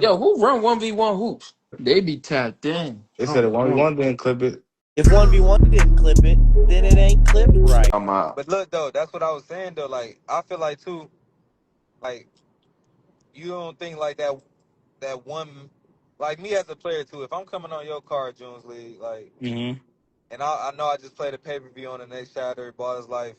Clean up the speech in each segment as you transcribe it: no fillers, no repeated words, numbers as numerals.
Yo, who run 1v1 hoops? They be tapped in. They said it 1v1 didn't clip it. If 1v1 didn't clip it, then it ain't clipped right. I'm out. But look though, that's what I was saying though. Like I feel like too, like you don't think like that one, like me as a player too. If I'm coming on your card, JunesLeague, like, Mm-hmm. and I know I just played a pay-per-view on the next Saturday, bought his life.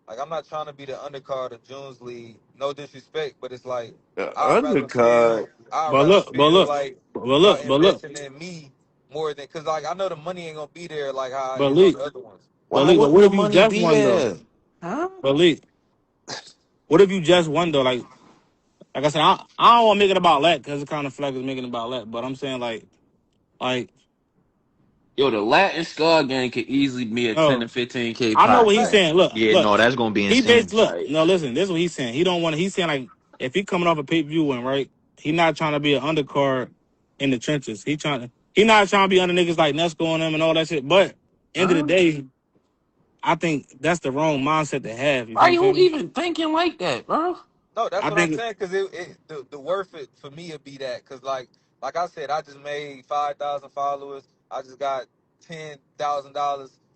Like I'm not trying to be the undercard of JunesLeague. No disrespect, but it's like The I'd rather undercard. feel I'd But rather look, but feel look, like but y'all look, but look, investing in me more than because like I know the money ain't gonna be there like how it but is on Lee, the other ones. Why but wouldn't what the if you money just be won though? there? Huh? But what if you just won though? Like I said, I don't want to make it about that because it kind of feel like it's making it about that. But I'm saying like Yo, the Latin Scar game could easily be a 10 no, to 15K I know pot. what he's Right. saying. Look, Yeah, look, no, that's gonna be he insane. basically look. Like, No, listen, this is what he's saying. He don't want. He's saying like if he coming off a pay per view win, right? He not trying to be an undercard in the trenches. He not trying to be under niggas like Nesco and them and all that shit. But end of the huh? day, I think that's the wrong mindset to have. You Why feel you me? even thinking like that, bro? No, that's I what I'm think saying. Cause the worth it for me would be that. Cause like I said, I just made 5,000 followers. I just got $10,000.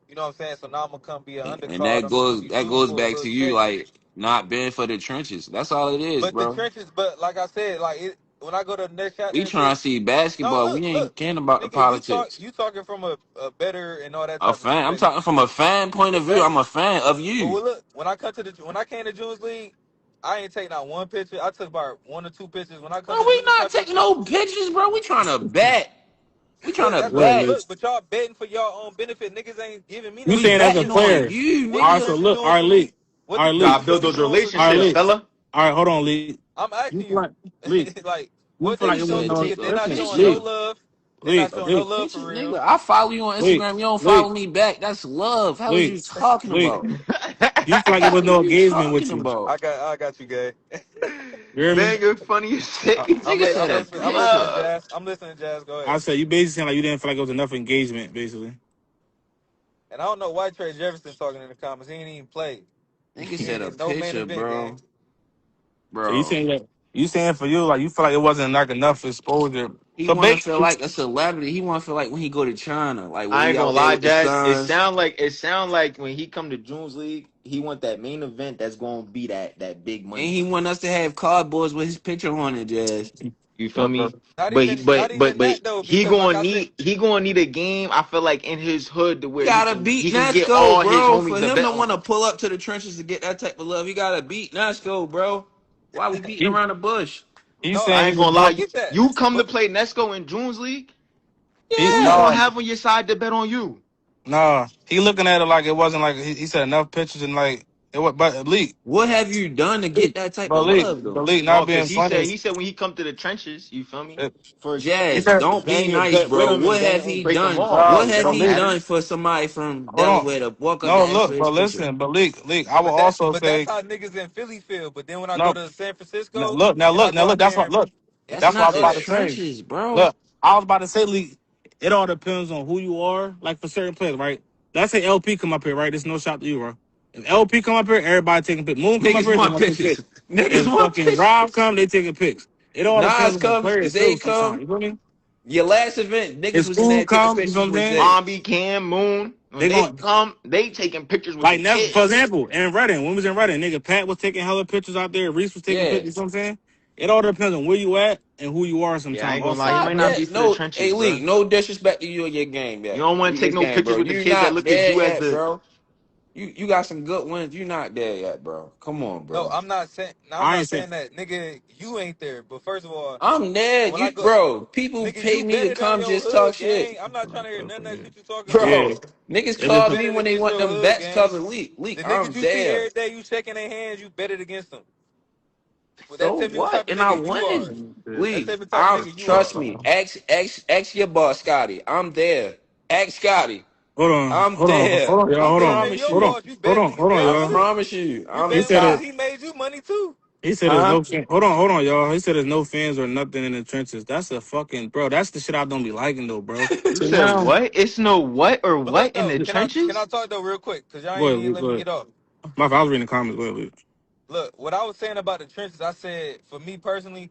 You know what I'm saying? So now I'm gonna come be an And undercard that on the goes 2v2 for a back little to you check. like not being for the trenches. That's all it is, But the bro. trenches, but like I said, like when I go to the next shot We and trying shit. to see No, basketball. look, We look, ain't caring about the nigga, politics. you talking from a better and all that A type of fan. I'm perspective. talking from a fan point of view. I'm a Exactly. fan of But you. well, look, when I came to Junes League, I ain't take not one picture. I took about one or two pictures. When I come Bro, to we these not type of taking shit, no pictures, bro. We trying to bet. We trying look, to that's what I'm bet. wait, look. But y'all betting for y'all own benefit. Niggas ain't giving me you no We saying shit. as a betting on player. you, What the All right, nigga. so trenches look, doing all right, for me? Lee. What All the right, Lee. Gotta trenches build really those doing for All me? right, relationships, Lee. fella. All right, hold on, Lee. I'm You asking feel you. like Lee? Like, You what feel like they Nigga it wasn't showing said me? no? If take they're a not Listen, showing no picture. Lee, love, they're Lee, not A showing no Lee, love for picture, real. nigga. I follow you on Lee, Instagram. You don't Lee, follow me back. That's love. How is Lee, you talking Lee. about? You feel like it How was is no you engagement with talking you. about? I got you, gay. You hear me? Man, you're funny as shit. I, He Nigga said said a I'm listening, picture. love. Jazz. I'm listening, Jazz. Go I ahead. said you basically saying like you didn't feel like it was enough engagement, basically. And I don't know why Trey Jefferson talking in the comments. He ain't even played. Nigga He said ain't a in no main picture, event bro. game. So you Bro. saying that you saying for you like you feel like it wasn't like enough exposure. He So wanna feel basically, like a celebrity. He wanna feel like when he go to China, like when I he ain't gonna out there lie, with the Jazz. sons. It sound like when he come to June's League, he want that main event that's gonna be that big And money. he want us to have cardboards with his picture on it, Jazz. You feel look, bro. me? But Not even that though, because like I said, he gonna need a game. I feel like in his hood to He where gotta beat he can get Nasco, all his bro. homies For to him bet to on want to him. pull up to the trenches to get that type of love, he gotta beat Nasco, bro. Why we beating He around the bush? he's no, I saying ain't he just gonna I lie. want You, get that, you come to but play Nesco in June's League. he Who you Yeah. gonna no have on your side to bet on you? no he looking at it like it wasn't like he said enough pictures and like it was but elite. What have you done to get that type But of elite, love, but though? elite No, not because being funny. he said when he come to the trenches, you feel me? It, For he Jazz, said don't be bang your nice, gut with bro. him What and have then he break them done? off. What You have feel but he me? leak. done for somebody from Hold on. Delaware to walk up No, and ask for look, his but picture? listen, but leak. I will also that's say how niggas in Philly feel. But then when I go no. to San Now Francisco look, now and I look, now go look. out That's there what and look. That's That's what I not was go the about ahead. to say. trenches, bro. Look, I was about to say, leak. It all depends on who you are. Like for certain players, right? Let's say LP come up here, right? There's no shot to you, bro. If LP come up here, everybody taking pics. Moon come up Niggas here, they want want to take pictures. pics. Niggas If want fucking Rob pictures. come, they taking pics. It all Nas depends on the come, player Zay too. Sometimes come. you feel me? Your last event, niggas His was in there food taking come, you know pictures what I'm with saying? Zay. Zombie Cam Moon when They they going come, they taking pictures with the like never. For kids. example, in Reading, when we was in Reading, nigga Pat was taking hella pictures out there. Reese was taking Yeah. pictures. You know what I'm saying? It all depends on where you at and who you are. Yeah, I Sometimes ain't gonna You lie, also, he you might not feel me? not be there. for the No, trenches, hey, bro. League, no disrespect to you and your game, You man. don't want You to take your no game, pictures bro. with the You kids that not look at there you as yet, the. bro. You got some good ones. You not there yet, bro. Come on, No, bro. I'm I not ain't saying. saying that, nigga. You ain't there. But first of all, I'm there. when I You, go, bro. People nigga, pay you me to betted on come your just talk hood, shit, gang. I'm not trying to hear none of that shit you talking about. Yeah, bro. Niggas it You call depends. me betted when they against want your them hood, bets gang. covered. Leak. The niggas I'm you see there. every day, you shaking their hands, you betted against them. But that So tell me what what? type of And I nigga you won are. it. That League. tell me the type of I'm nigga you trust are. me. Ask your boss, Scotty. I'm there. Ask Scotty. I'm there. I'm Hold I saying, man, on, promise your hold on, you. boss, you hold betting, on, you hold on, betting I with y'all. him. promise you. You I'm He betting said with him it. because top. he made you money too. He said there's Huh? no fan. Hold on, y'all. He said there's no fans or nothing in the trenches. That's a fucking bro. That's the shit I don't be liking though, bro. You So said now, what? It's no what or But look what in though, the can I trenches? talk though real quick? Cause y'all go ain't even ahead, let go me ahead. get off. I was reading the comments. Go ahead, Luke. Look, what I was saying about the trenches, I said for me personally,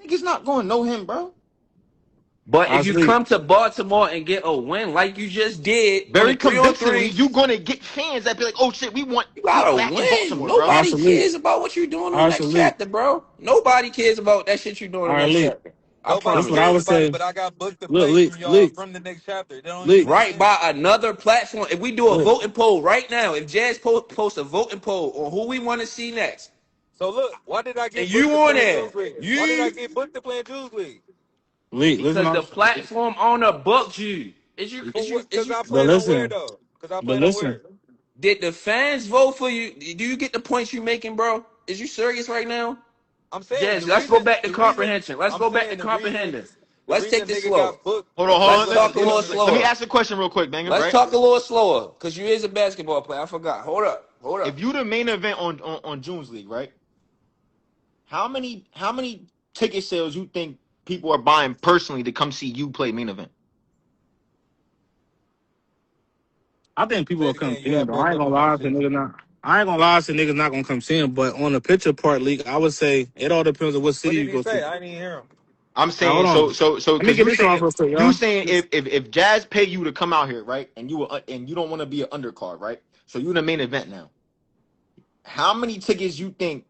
Niggas not gonna know him, bro. But I if you sleep. come to Baltimore and get a win like you just did on Very the 3 on convincingly, 3, you're gonna get fans that be like, "Oh shit, we want you Pete gotta back in win. Baltimore, bro." I Nobody sleep. cares about what you're doing on I next sleep. chapter, bro. Nobody cares about that shit you're doing All on right, next leak. chapter. I Nobody That's promise what I you. cares would about it, say. but I got booked to Look, play leak, from y'all leak, from the next chapter. That don't even leak, make Right sense. by another platform. If we do a look. voting poll right now, if Jazz post a voting poll on who we want to see next, So look, why did I and get booked you to on play in there, Juice League? Why did I you get booked to play in Juice League? Leak, listen because the up. platform owner booked you. For what? Because I But played on where listen, though? Because I but played on listen. where? Did the fans vote for you? Do you get the points you making, bro? Is you serious right now? I'm saying Jazz, let's go back to comprehension. Let's I'm go back to saying comprehending. the Let's take reason this nigga got slow. booked Hold on, hold because on. Let's what I talk a did little on the Let me slower. ask a question real quick, banger. Let's Right? talk a little slower, because you is a basketball player. I forgot. Hold up. Hold If up. you the main event on June's League, right? How many ticket sales you think people are buying personally to come see you play main event? I think people say will it come again. see You him, had though. I broke ain't up gonna on my lie to shit. niggas not. I ain't gonna lie to niggas not gonna come see him. But on the picture part league, I would say it all depends on what What city did you he go to. say? All I didn't even hear him. I'm right, hold saying on. so Let me because get this off real quick, you y'all. saying if Jazz pay you to come out here, right, and you don't want to be an undercard, right? So you're the main event now. How many tickets you think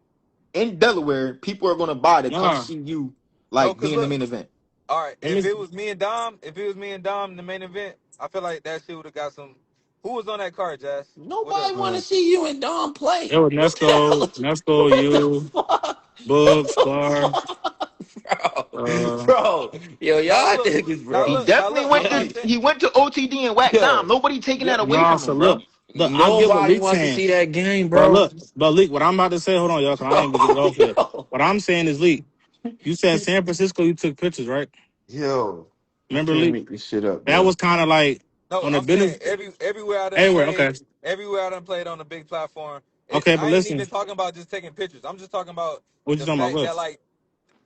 in Delaware people are gonna buy to come Nah, see you No, like cause being the look, main event? all right. let me. If it was me and Dom in the main event, I feel like that shit would have got some. Who was on that card, Jazz? What Nobody up? want Uh, to see you and Dom it play. was What the hell? Nesco, What the you, fuck? Book, What the Scar. fuck? Bro. Uh, Bro. Yo, Now y'all look, niggas, bro. now look. I'm not saying. He went to OTD and whacked Dom. Yo. Nobody taking that Yo. away nah. from So him, bro. look, I get what Nobody Leak's wants to saying. see that game, But bro. look, but Leak, what I'm about to say, hold on, y'all, cause I ain't even get off yet. Yo. What I'm saying is, Leak, you said San Francisco, you took pictures, right? Yo. I Remember, can't Leak? make this shit up, That bro. was kind of like No, on the I'm saying business. everywhere I done Anywhere, played, okay, on a big platform. okay, but I ain't listen, even talking about just taking pictures. I'm just talking about what you the talking about? fact What? that like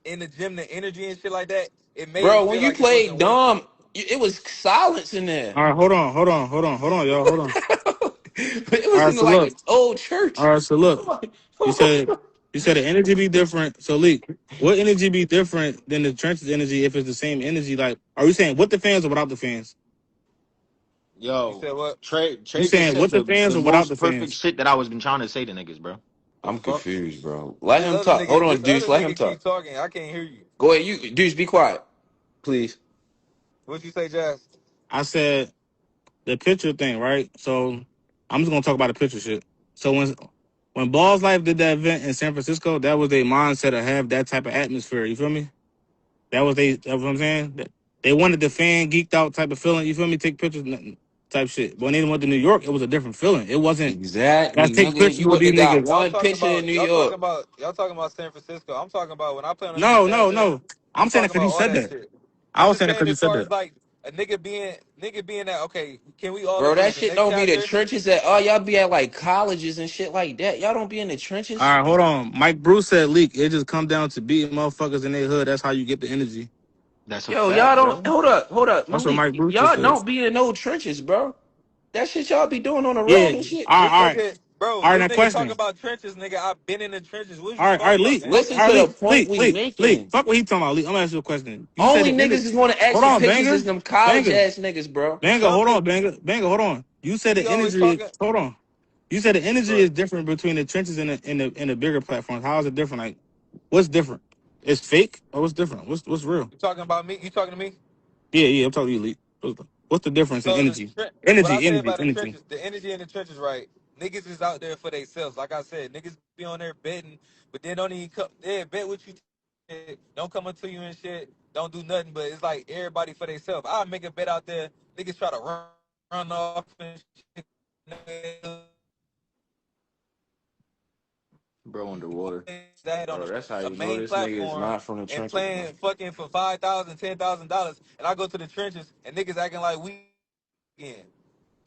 in the gym, the energy and shit like that, it made Bro, it when feel you like it played wasn't worth it. Dom, it was silence in there. All right, hold on, y'all, hold on. It All was right, in so like look, an old all church. right, so look, you said you said the energy be different. So, Leak, what energy be different than the trenches energy if it's the same energy? Like, are you saying with the fans or without the fans? You Yo, said what? You Trey just saying said with the fans the or without the most perfect fans? shit that I was been trying to say to niggas, bro. The I'm fuck? confused, bro. Let him talk. Hold on, This Deuce. other Let him nigga keep talk. talking. I can't hear you. Go ahead. You, Deuce, be quiet, please. What you say, Jazz? I said the picture thing, right? So I'm just gonna talk about the picture shit. So when Balls Life did that event in San Francisco, that was their mindset to have that type of atmosphere. You feel me? That's what I'm saying. They wanted the fan geeked out type of feeling. You feel me? Take pictures type shit. But when they went to New York, it was a different feeling. It wasn't Exactly, let's take nigga. pictures You with wouldn't these have got niggas. one picture in New York. Y'all talking about San Francisco. I'm talking about when I play on a big No, no, chapter. no. I'm I'm saying it talking because about you all said that that. shit. I I'm was just saying it saying because you as said far as that. like a nigga being that, okay, can we all Bro, agree that the shit next don't be the chapter? trenches at all. Y'all be at like colleges and shit like that. Y'all don't be in the All trenches. right, hold on. Mike Bruce said leak. It just come down to beating motherfuckers in their hood. That's how you get the energy. That's a Yo, y'all fact, don't bro. hold up, That's what Malik. Mike Bruce just Y'all said. don't be in no trenches, bro. That shit y'all be doing on the road Yeah. and shit. All right, This all right. nigga, bro, All right, this now nigga talking question. about trenches, nigga. I've been in the trenches. What is All you right, all right, talking about, leak. gang? Fuck, all Listen right, to the leak, point leak, we leak, leak. making. Fuck what he talking about, leak. I'm gonna ask you a question. You said Only the niggas energy. is gonna ask Hold for on, pictures banger, is them college banger, ass niggas, bro. banger. No, Hold cause on, banger, banger. Hold on. You said the he always energy. talking. Hold on. You said the energy Look, is different between the trenches and the bigger platforms. How is it different? Like, what's different? It's fake or what's different? What's real? you talking about me? You talking to me? Yeah, yeah. I'm talking to you, leak. What's the difference in So energy? what I Energy, say energy, about the energy. trenches, the energy in the trenches, right? Niggas is out there for themselves. Like I said, niggas be on there betting, but they don't even come. They bet with you. Don't come up to you and shit. Don't do nothing. But it's like everybody for themselves. I make a bet out there. Niggas try to run off and shit. Bro, underwater. That on Bro, that's how a you know main this nigga is platform not from the and trenches, bro. playing fucking for $5,000, $10,000, and I go to the trenches and niggas acting like we again.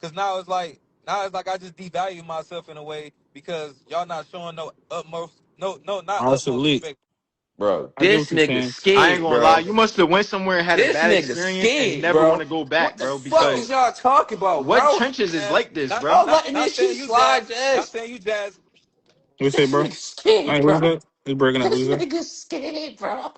Cause now it's like I just devalue myself in a way because y'all not showing no utmost not All right, so utmost leak. respect. Bro, I get this what you're nigga saying. I ain't scared, gonna lie. bro. You must have went somewhere and had a This bad nigga experience and scared, never want bro. to go back, What the bro. fuck No, is Because y'all talking about, what bro? trenches is man, like this, not bro? Y'all not letting not this shit saying you Jazz, slide, not Jazz. saying you Jazz. What you say, This bro? nigga scared, Hey, what you bro. say? It's breaking up. What This you say? nigga scared, bro.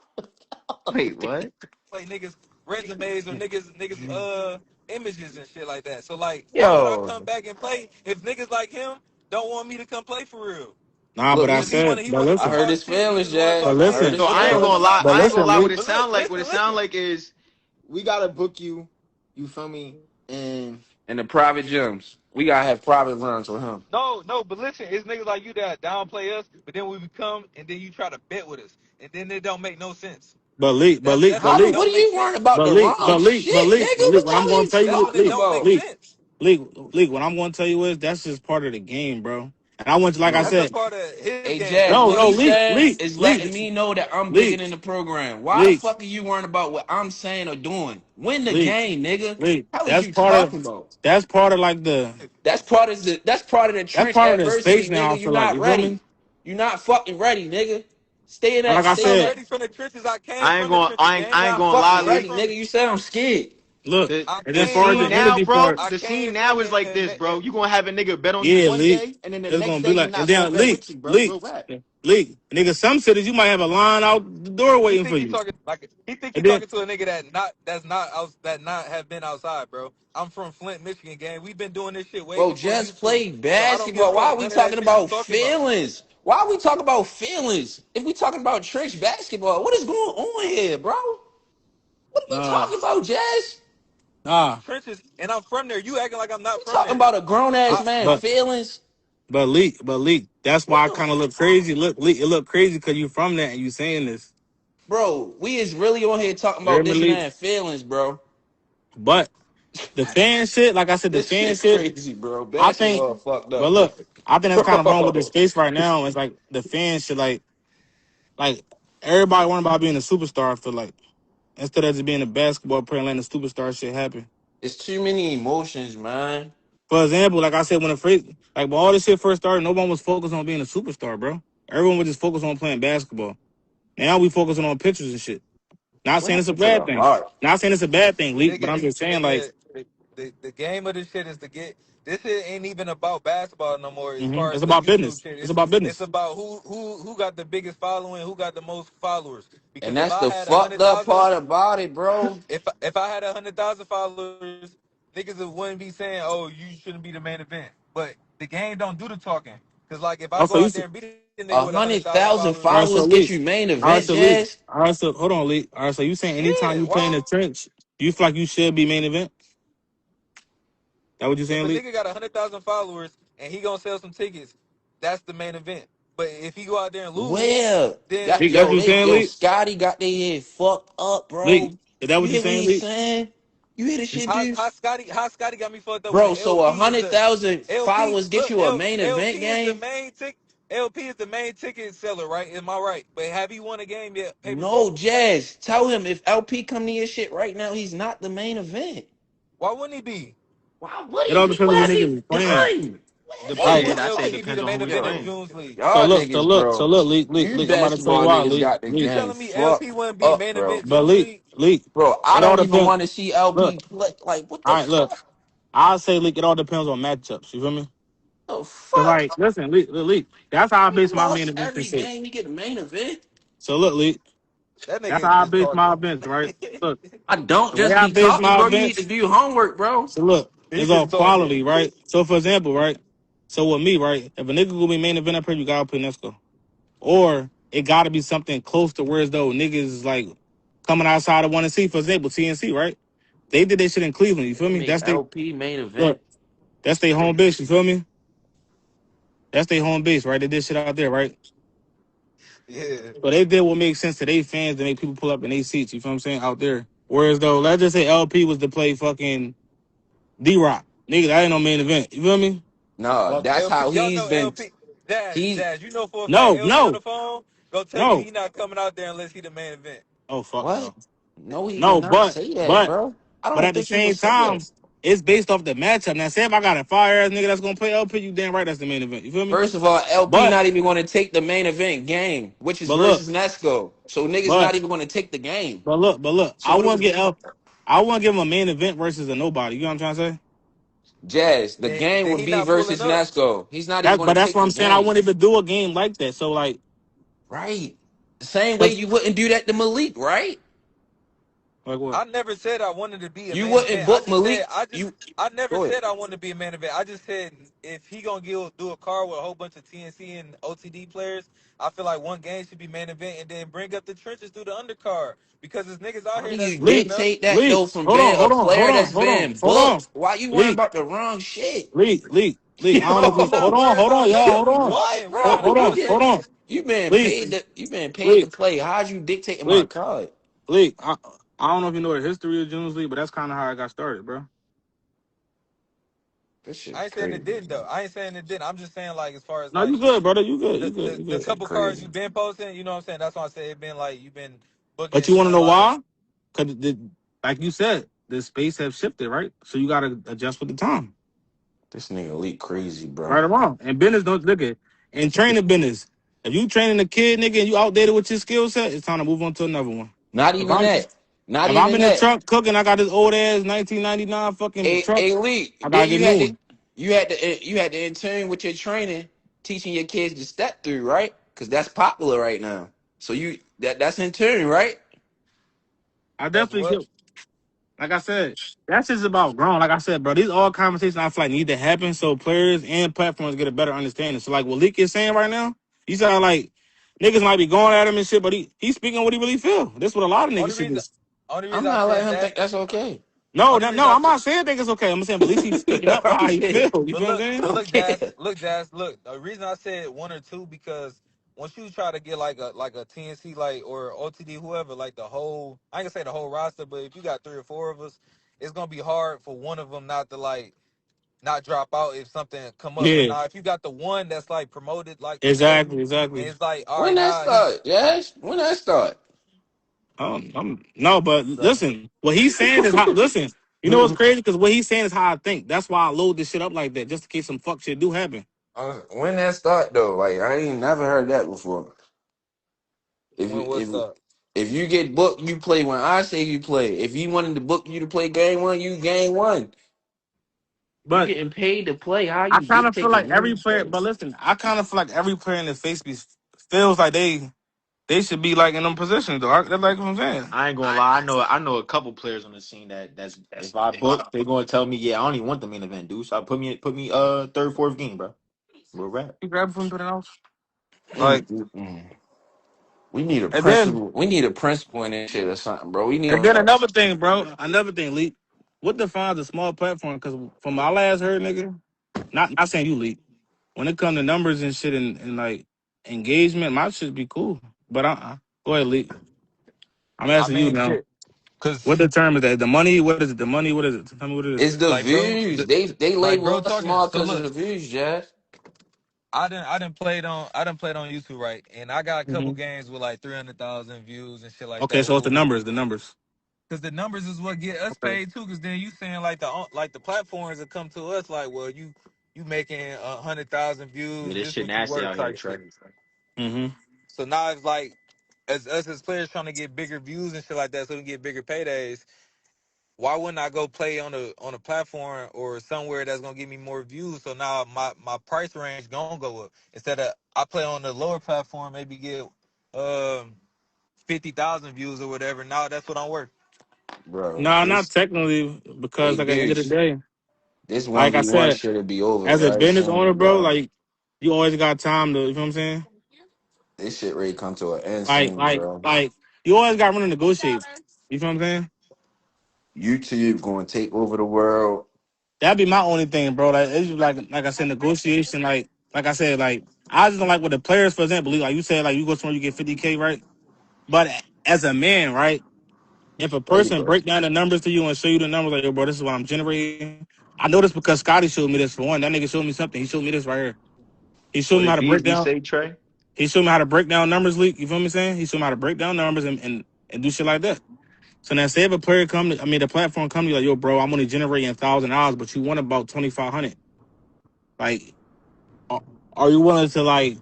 Wait, what? Like niggas resumes or niggas images and shit like that. So like, why would I come Yo, back and play if niggas like him don't want me to come play for real? Nah, look, but I Because he listen. said, wanna he but wanna I listen, heard talk his shit. He feelings, just wanna but talk Jazz. I shit. heard listen, his So I ain't But gonna feelings. lie. but I ain't gonna listen, lie. Lee. What it sound like. What it listen. sound like is we gotta book you. You feel me? And In the private gyms, we gotta have private runs with him. No, but listen, it's niggas like you that downplay us, but then we become and then you try to bet with us. And then it don't make no sense. But Lee, but Lee, That's but How when do? it Lee, What don't are make you worrying sense. about but the Lee, wrong but Lee, but shit, Lee, but nigga? Lee, What the what I'm hell are gonna you tell That's you, when it talking Lee, don't make about? Lee, sense. Lee, what I'm gonna tell you is that's just part of the game, bro. And I want you, like I No. That's a said, part of his Hey, game. Jazz, That's no, what part no, he's of Lee, saying Lee, is letting Lee, me know that I'm bigger Lee, than the program. Why the Lee, fuck are you worrying about what I'm saying or doing? Win the Lee, game, nigga. Lee. How is you talking about? That's part of like the That's part of the that's trench part of the space adversity, now. I nigga. You're feel like not you feel ready. me. You're not fucking ready, nigga. Stay in And that. like I Stay in I'm said, that. ready from the trenches. I came I ain't from the gonna. trenches, gang. You're I ain't not gonna lie, fucking Came Lee. ready, from nigga. You sound scared. look, The I and then the far came as the scene from it. now, energy bro. part, I The scene came now from is it like this, bro. and You gonna have a nigga bet on you yeah, one Lee, day, and then the it's next gonna day be he like, and not gonna then bet Lee, with you, bro. Lee, Real rap. Lee, nigga, some cities you might have a line out the door he waiting for think he you, talking like he think he and then talking to a nigga that's not out that not have been outside, bro. I'm from Flint, Michigan, gang. We've been doing this shit way Bro, before just YouTube, play so I don't give a basketball. Why fuck are we none of that talking shit you about talking about. feelings? Why are we talking about feelings? If we talking about trench basketball, what is going on here, bro? What are we nah, talking about, Jazz? nah, Trenches, and I'm from there. You acting like I'm not We from talking there. about a grown ass I, man I but feelings. Lee, that's What why I the kind of look fuck? crazy. Look, Lee, it look crazy because you from that and you saying this. Bro, we is really on here talking You hear about me, this Lee? man feelings, bro. But the fan shit, like I said, the This fan shit shit, crazy, bro. I think. Basketball fucked But up, bro. look, I think that's kind of wrong with the Bro. space right now. It's like the fan shit, like everybody worrying about being a superstar. I feel like instead of just being a basketball player and letting the superstar shit happen. It's too many emotions, man. For example, like I said, when the first, like when all this shit first started, no one was focused on being a superstar, bro. Everyone was just focused on playing basketball. Now we focusing on pictures and shit. Not What saying it's a happened to bad the thing. heart? Not saying it's a bad thing, Leak, but I'm nigga, just saying like, nigga, the game of this shit is to get. This shit ain't even about basketball no more. As far it's as the about YouTube business. shit, It's about it's business. about who got the biggest following, who got the most followers. And Because if that's I the had a fucked hundred up thousand, part about it, bro. if I had 100,000 followers, niggas wouldn't be saying, "Oh, you shouldn't be the main event." But the game don't do the talking. Cause like if I Also, go you out see, there and beat a nigga A with hundred 100,000 thousand followers, all right, so followers get Leak. you main All right, event, so Leak. Jazz. All right, so hold on, Leak. All right, so you saying anytime yeah, you play in why? the trench, you feel like you should be main event? That what you If saying, a Leak? nigga got 100,000 followers and he gonna sell some tickets, that's the main event. But if he go out there and lose, Well, then Leak, that's what you saying, Leak? Scotty got their head fucked up, Leak, bro. is that You what you hear what saying, he's Leak? saying? You hear this shit, Juice? how Scotty got me fucked up when Bro, so LP is the 100,000 LP. followers get Look, you a main event LP is the game? main tick. LP is the main ticket seller, right? Am I right? But have he won a game yet? Pay per No, view? Jazz. Tell him if LP come to your shit right now, he's not the main event. Why wouldn't he be? Why would It he all be? depends What on has what he niggas is playing. done? What has Why he Right. Depend. wouldn't I say it done? LP be depends the on main who we event in Yo, playing. June's league? y'all So niggas, look, so bro. look, Leak, Leak, You Leak. I'm about to tell you basketball why, niggas Leak, got the You Leak. game telling me LP fucked wouldn't be up, main bro. event But June's Leak, league? Leak. Bro, I It all don't even depends. want to see Look, LP play. Like, what all the right, look. fuck? I'll say, Leak. It all depends on matchups. You feel me? The Cause fuck? like, listen, Leak. That's how I He base my main lost event and every shit. game. He get the main event. So look, Leak. That That's nigga is how I just base my talking. events, right? Look, I don't the way just I be base talking, my bro. You need to events. do your homework, bro. So look, He it's all just talking. quality, right? So for example, right? So with me, right? If a nigga gonna be main event up here, you gotta play Nesco. Or it gotta be something close to where as though niggas is like coming outside of 1 and C. For example, TNC, right? They did their shit in Cleveland, you feel They me? make That's they LP main look, event. that's their home base, you feel me? That's their home base, right? They did shit out there, right? Yeah. So they did what makes sense to their fans to make people pull up in their seats, you feel what I'm saying, out there. Whereas though, let's just say LP was to play fucking D-Rock. Nigga, that ain't no main event. You feel me? No, Well, that's LP, how y'all he's know been. LP. Jazz, He Jazz, you know for a fact No, LP on no, the phone. Go tell you no. he not coming out there unless he the main event. Oh fuck what? no. No, he would No, not but say that, but bro. I but don't at the think he would same say that. time, it's based off the matchup. Now, say if I got a fire ass nigga that's gonna play LP, you damn right that's the main event. You feel me? First of all, LP But not even going to take the main event game, which is but look, versus Nesco. So niggas but not even going to take the game. but look, So what are we? I want to give him a main event versus a nobody. You know what I'm trying to say? Jazz, the game Then would he be not pulling versus up. Nesco. He's not even That going but to that's take what the I'm saying. I game. wouldn't even do a game like that. So like, Right. The same way 'cause- you wouldn't do that to Malik, right? Like what? I never said I wanted to be a You main wouldn't event. I book just said Malik. I You I never go ahead. said I wanted to be a main event. I just said if he gonna do a card with a whole bunch of TNC and OTD players, I feel like one game should be main event and then bring up the trenches through the undercard because there's niggas out How do here that's you good Leak, enough. dictate that leak. though from Hold being on, a hold on, player hold on, that's hold on, been hold on. booked? Why you worrying Leak, about the wrong shit? leak. I don't know if No, you. I'm not worried Hold on, about y'all, nothing. hold We on. What, talking. We bro? having a Hold on, hold on. conversation. You been Leak, paid to leak, play. How's you dictating my leak, card? leak. I don't know if you know the history of JunesLeague, but that's kind of how I got started, bro. This I shit ain't saying crazy. it didn't though. I ain't saying it didn't. I'm just saying like as far as No, you like good, brother. You good. the You good. the, You the good. Shit couple cards crazy. you've been posting. You know what I'm saying? That's why I say it been like you've been booking But and you want to shit. know Like why? Because, like you said, the space have shifted, right? So you got to adjust with the time, This nigga Elite crazy, bro. right or wrong. And business don't look at in training business. If you training a kid, nigga, and you outdated with your skill set, it's time to move on to another one. Not If even I'm that. Not if I'm even in the that. truck cooking, I got this old ass 1999 fucking truck. Elite. I gotta Then get a new one. you had to in tune with your training, teaching your kids to step through, right? Because that's popular right now. So that's in tune, right? I that's definitely what. get. Like I said, that's just about growing. Like I said, bro, these all conversations I feel like need to happen so players and platforms get a better understanding. So like what Leak is saying right now, he sound like niggas might be going at him and shit, but he's speaking what he really feel. This what a lot of niggas Only should do. reason, only I'm reason I not letting said him that. think that's okay. No, Only no, reason no, I I'm said. not saying think it's okay. I'm saying, but at least he's speaking up for how he Okay. feel. You But feel what I'm look, saying? but I look, can't. Jazz, look. The reason I said one or two because once you try to get like a TNC like or OTD whoever like the whole I ain't gonna say the whole roster, but if you got three or four of us, it's gonna be hard for one of them not to like not drop out if something come up. But Yeah, now if you got the one that's like promoted like the GOAT, exactly, and exactly. it's like all When right that now he start? Yes. When that start? No, but so listen, what he's saying is how. Listen, you know what's crazy? Because what he's saying is how I think. That's why I load this shit up like that, just in case some fuck shit do happen. When that start though? Like I ain't never heard that before. If when you what's if up? if you get booked, you play when I say you play. If he wanted to book you to play game one, you game one. You But getting paid to play. How I you kind of feel like dictating every who player. But plays? listen, I kind of feel like every player in the face feels like they should be like in them positions though. That's like what I'm saying. I ain't gonna lie. I know a couple players on the scene that's if I book, they gonna tell me, yeah, I don't even want the main event, dude. So put me third, fourth game, bro. We'll wrap. You grab it from something else. Mm, Like mm, mm. We need a and then principal. We need a principal in this shit or something, bro. We need. another thing, bro. Another thing, Leak. What defines a small platform? Because from my last heard, nigga, not saying you Leak. When it comes to numbers and shit and like engagement, my shit be cool. But go ahead, Leak. I'm I asking you mean now. shit, cause What determines that? The money? What is it? The money? What is it? Tell me what it is. It's the like bro, views. They like label bro us talking. small So because of look. the views, Jazz. I done played on YouTube, right? And I got a couple hmm games with like 300,000 views and shit like Okay, that so with it's the who numbers. The numbers. because the numbers is what get us Okay. paid too. Because then you saying like the platforms that come to us like, well, you making 100,000 Yeah, views, this this shit what you nasty worth out here, type Trey. shit. hmm So now it's like as us as players trying to get bigger views and shit like that, so we can get bigger paydays. Why wouldn't I go play on a platform or somewhere that's gonna give me more views? So now my price range gonna go up. Instead of I play on the lower platform, maybe get um 50,000 views or whatever. Now that's what I'm worth. Bro, No, not this technically, because hey like at the end of the Deuce. day, This like I 1v1 said, should be over as a very business owner, soon, bro, bro. like you always got time to. You know what I'm saying? This shit ready to come to an end Like, soon, like, bro. like you always got room to negotiate. You feel what I'm saying? YouTube going to take over the world. That'd be my only thing, bro. Like it's just like I said, negotiation. Like I said, like I just don't like what the players, for example, like you said, like you go somewhere you get 50K, right? But as a man, right? If a There you person go. break down the numbers to you and show you the numbers, like yo, bro, this is what I'm generating. I know this because Scotty showed me this for one. That nigga showed me something. He showed me this right here. He showed What me how did to break Beasley down. say, Trey? He showed me how to break down numbers leak. You feel me saying? He showed me how to break down numbers and do shit like that. So now say if a player come to, I mean the platform come to you like, yo, bro, I'm only generating $1,000, but you want about 2,500. Like, are, are you willing to like,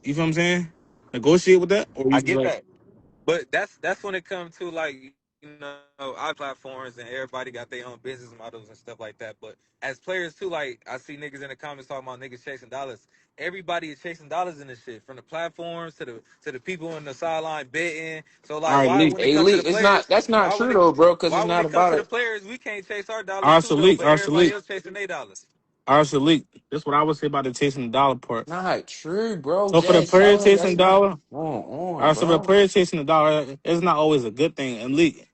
you feel what I'm saying? Negotiate with that? Or you I just get like, that. But that's when it comes to like our platforms and everybody got their own business models and stuff like that. But as players too, like I see niggas in the comments talking about niggas chasing dollars. Everybody is chasing dollars in this shit, from the platforms to the people in the sideline betting. So All like, right, why Leak. when it Hey, comes to Lee, the it's not. players, That's not why when true it though, bro. Because why it's when not it comes about to the it. players, we can't chase our All dollars right, too so though, Leak. but All right, so everybody Leak. else chasing their dollars. All right, so Leak. That's what I would say about the chasing the dollar part. Not true, bro. So for the Jazz player telling you chasing that's the not dollar, all on, right, so for the bro. player chasing the dollar, it's not always a good thing. And Leak,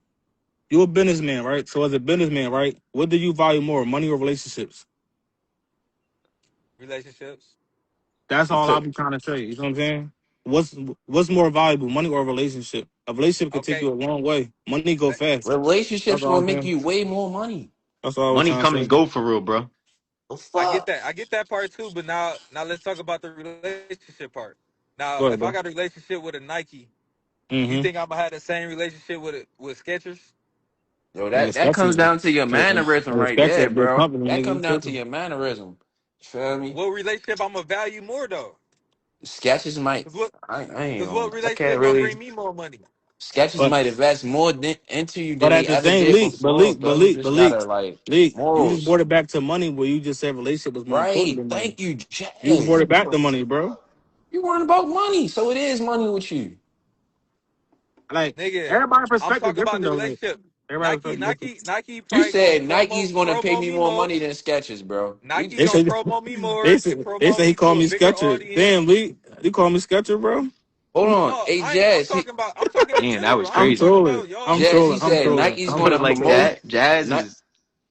you're a businessman, right? So as a businessman, right, what do you value more, money or relationships? Relationships. That's all So I'm trying to say. You know what I'm saying? What's more valuable, money or a relationship? A relationship could take Okay. you a long way. Money go That, fast. That's relationships all gonna I'm make saying. you way more money. That's all I was Money trying to come and say. go for real, bro. The I get fuck? that. I get that part too. But now let's talk about the relationship part. Now, Go ahead, if I bro. got a relationship with a Nike, you Mm-hmm. think I'm gonna have the same relationship with Skechers? Yo, And that comes down to your mannerism right respect there, that big bro. company, That nigga. You comes down to tripping. your mannerism. You feel me? What relationship I'm gonna value more though? Sketches might. Cause what I ain't cause what on. I can't relationship gonna really. bring me more money? Sketches But might invest more into you but than at they the ever same did league, before, bro. You just gotta like You just morals, brought it back to money where you just said relationship was more important right? than money. Thank you, You just brought Jazz. it back to money, bro. You worrying about money, so it is money with you. Like Nigga, everybody's I'm perspective talking about different the though. Like relationship. everybody's Nike, perspective different. Nike, Nike You probably gonna said Nike's gonna pay promo me me more more. money than Sketches, bro. Nike They gonna say promo me more they and say they promote say he me to called a me bigger Sketcher. audience. Damn, Lee, you call me Sketcher, bro. Hold on, No, hey I ain't. Jazz. I'm talking in Damn, that was general. I I'm ain't crazy. talking trolling. about y'all. I'm Jazz, he trolling. I'm said trolling. Nike's You I'm put gonna it like trolling. promote. that. Jazz Ni- is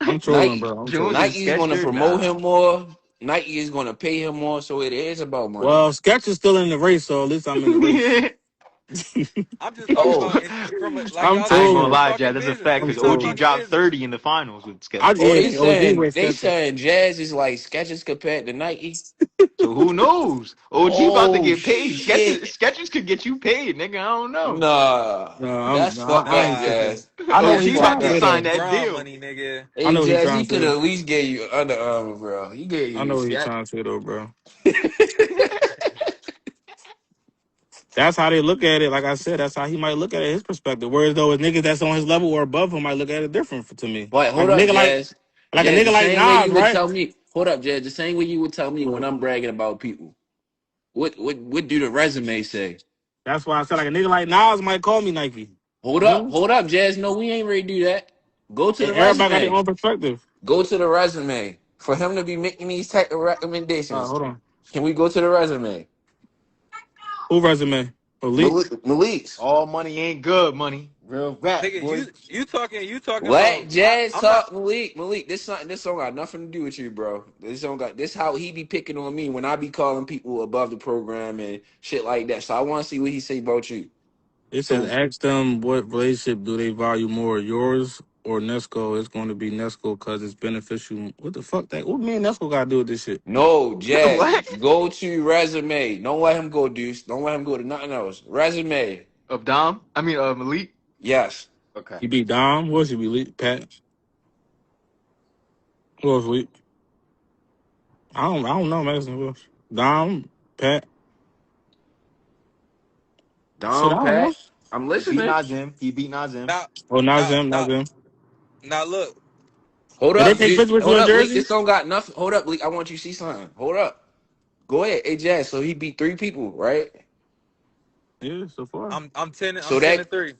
I'm trolling, Nike, bro. I'm Junes trolling. is Nike's gonna Skechers. promote Nah. him more. Nike is gonna pay him more, so it is about money. Well, Sketcher's still in the race, so at least I'm in the race. I'm just talking Oh, about like I'm y'all I said, ain't we gonna trolling. just lie, Jazz. talking That's a business. fact We I'm because just OG trolling. talking dropped business. 30 in the finals with I Skechers. oh, yeah, OG with they Sketcher. saying Jazz is like Sketches compared to Nike. So who knows? OG about to Oh get paid. shit! Skechers could get you paid, nigga. I don't know. Nah, No, that's no, fucked I up, ain't Nah, tripping. Jazz. I know what OG he Skechers trying about got to to say that sign though. that LeBron deal. money, nigga. I Hey know what he Jazz, trying he to could say. at least get you Under Armour, bro. He gave I you know what he Skechers. trying to say though, bro. That's how they look at it. Like I said, that's how he might look at it, his perspective. Whereas though, with niggas that's on his level or above him might look at it different to me. But Like hold a up, nigga Jazz. like a Jazz, the nigga like same way Nas, you would right? tell me. Hold up, Jazz. The same way you would tell me when I'm bragging about people. What do the resume say? That's why I said like a nigga like Nas might call me Nike. You feel me? Hold up, Jazz. No, we ain't ready to do that. Go to And the everybody got their resume. own perspective. Go to the resume. For him to be making these type of recommendations, Hold on. can we go to the resume? Who resume? Elite? Malik's. All money ain't good money. Real rap, Nigga, boy. you talking Let about? Jazz I'm not. talk, Malik. Malik, this song got nothing to do with you, bro. This how he be picking on me when I be calling people above the program and shit like that. So I want to see what he say about you. It says So ask them what relationship do they value more, yours or Nesco? It's going to be Nesco because it's beneficial. What the fuck that? What me and Nesco got to do with this shit? no, Jazz, What? go to resume. Don't let him go, Deuce. Don't let him go to nothing else. Resume. Of Dom? I mean, Malik? Yes. Okay. He beat Dom. Who else he beat? Pat. Who else we? I don't know, man. Who else? Dom, Pat. Shit, I Dom don't know. Pat. I'm He beat listening. Nazim. He beat Nazim. Now, Oh, not now, them, not now, them. now. Look, Hold Did they up, take dude. pictures with you Hold in up, Leak. Jersey? This song got nothing. Hold up, Leak. I want you to see something. Hold up. Go ahead. Hey, Jazz. So he beat 3 people, right? Yeah, so far. I'm 10. I'm So 10 that and 3.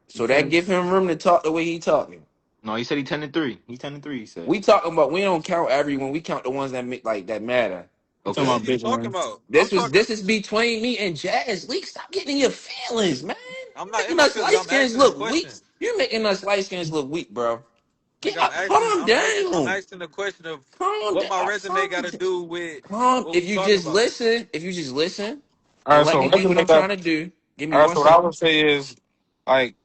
so that give him room to talk the way he talking. No, he said he 10-3. He 10-3, he said. We talking about we don't count everyone. We count the ones that make like that matter. You talking Okay. What about are you big talking ones? about? I'm talking. This is between me and Jazz. Leak, stop getting in your feelings, man. I'm You not in making my us feelings. light I'm skins asking a look weak. question. You making us light skins look weak, bro. Get Nigga, up, calm I'm down. asking the question of Calm what down. my resume got to do with Calm. what we talking about. If you just listen All and right, let so me do what resume I'm got. trying to do. Give me All right, one so what I second. would say is like,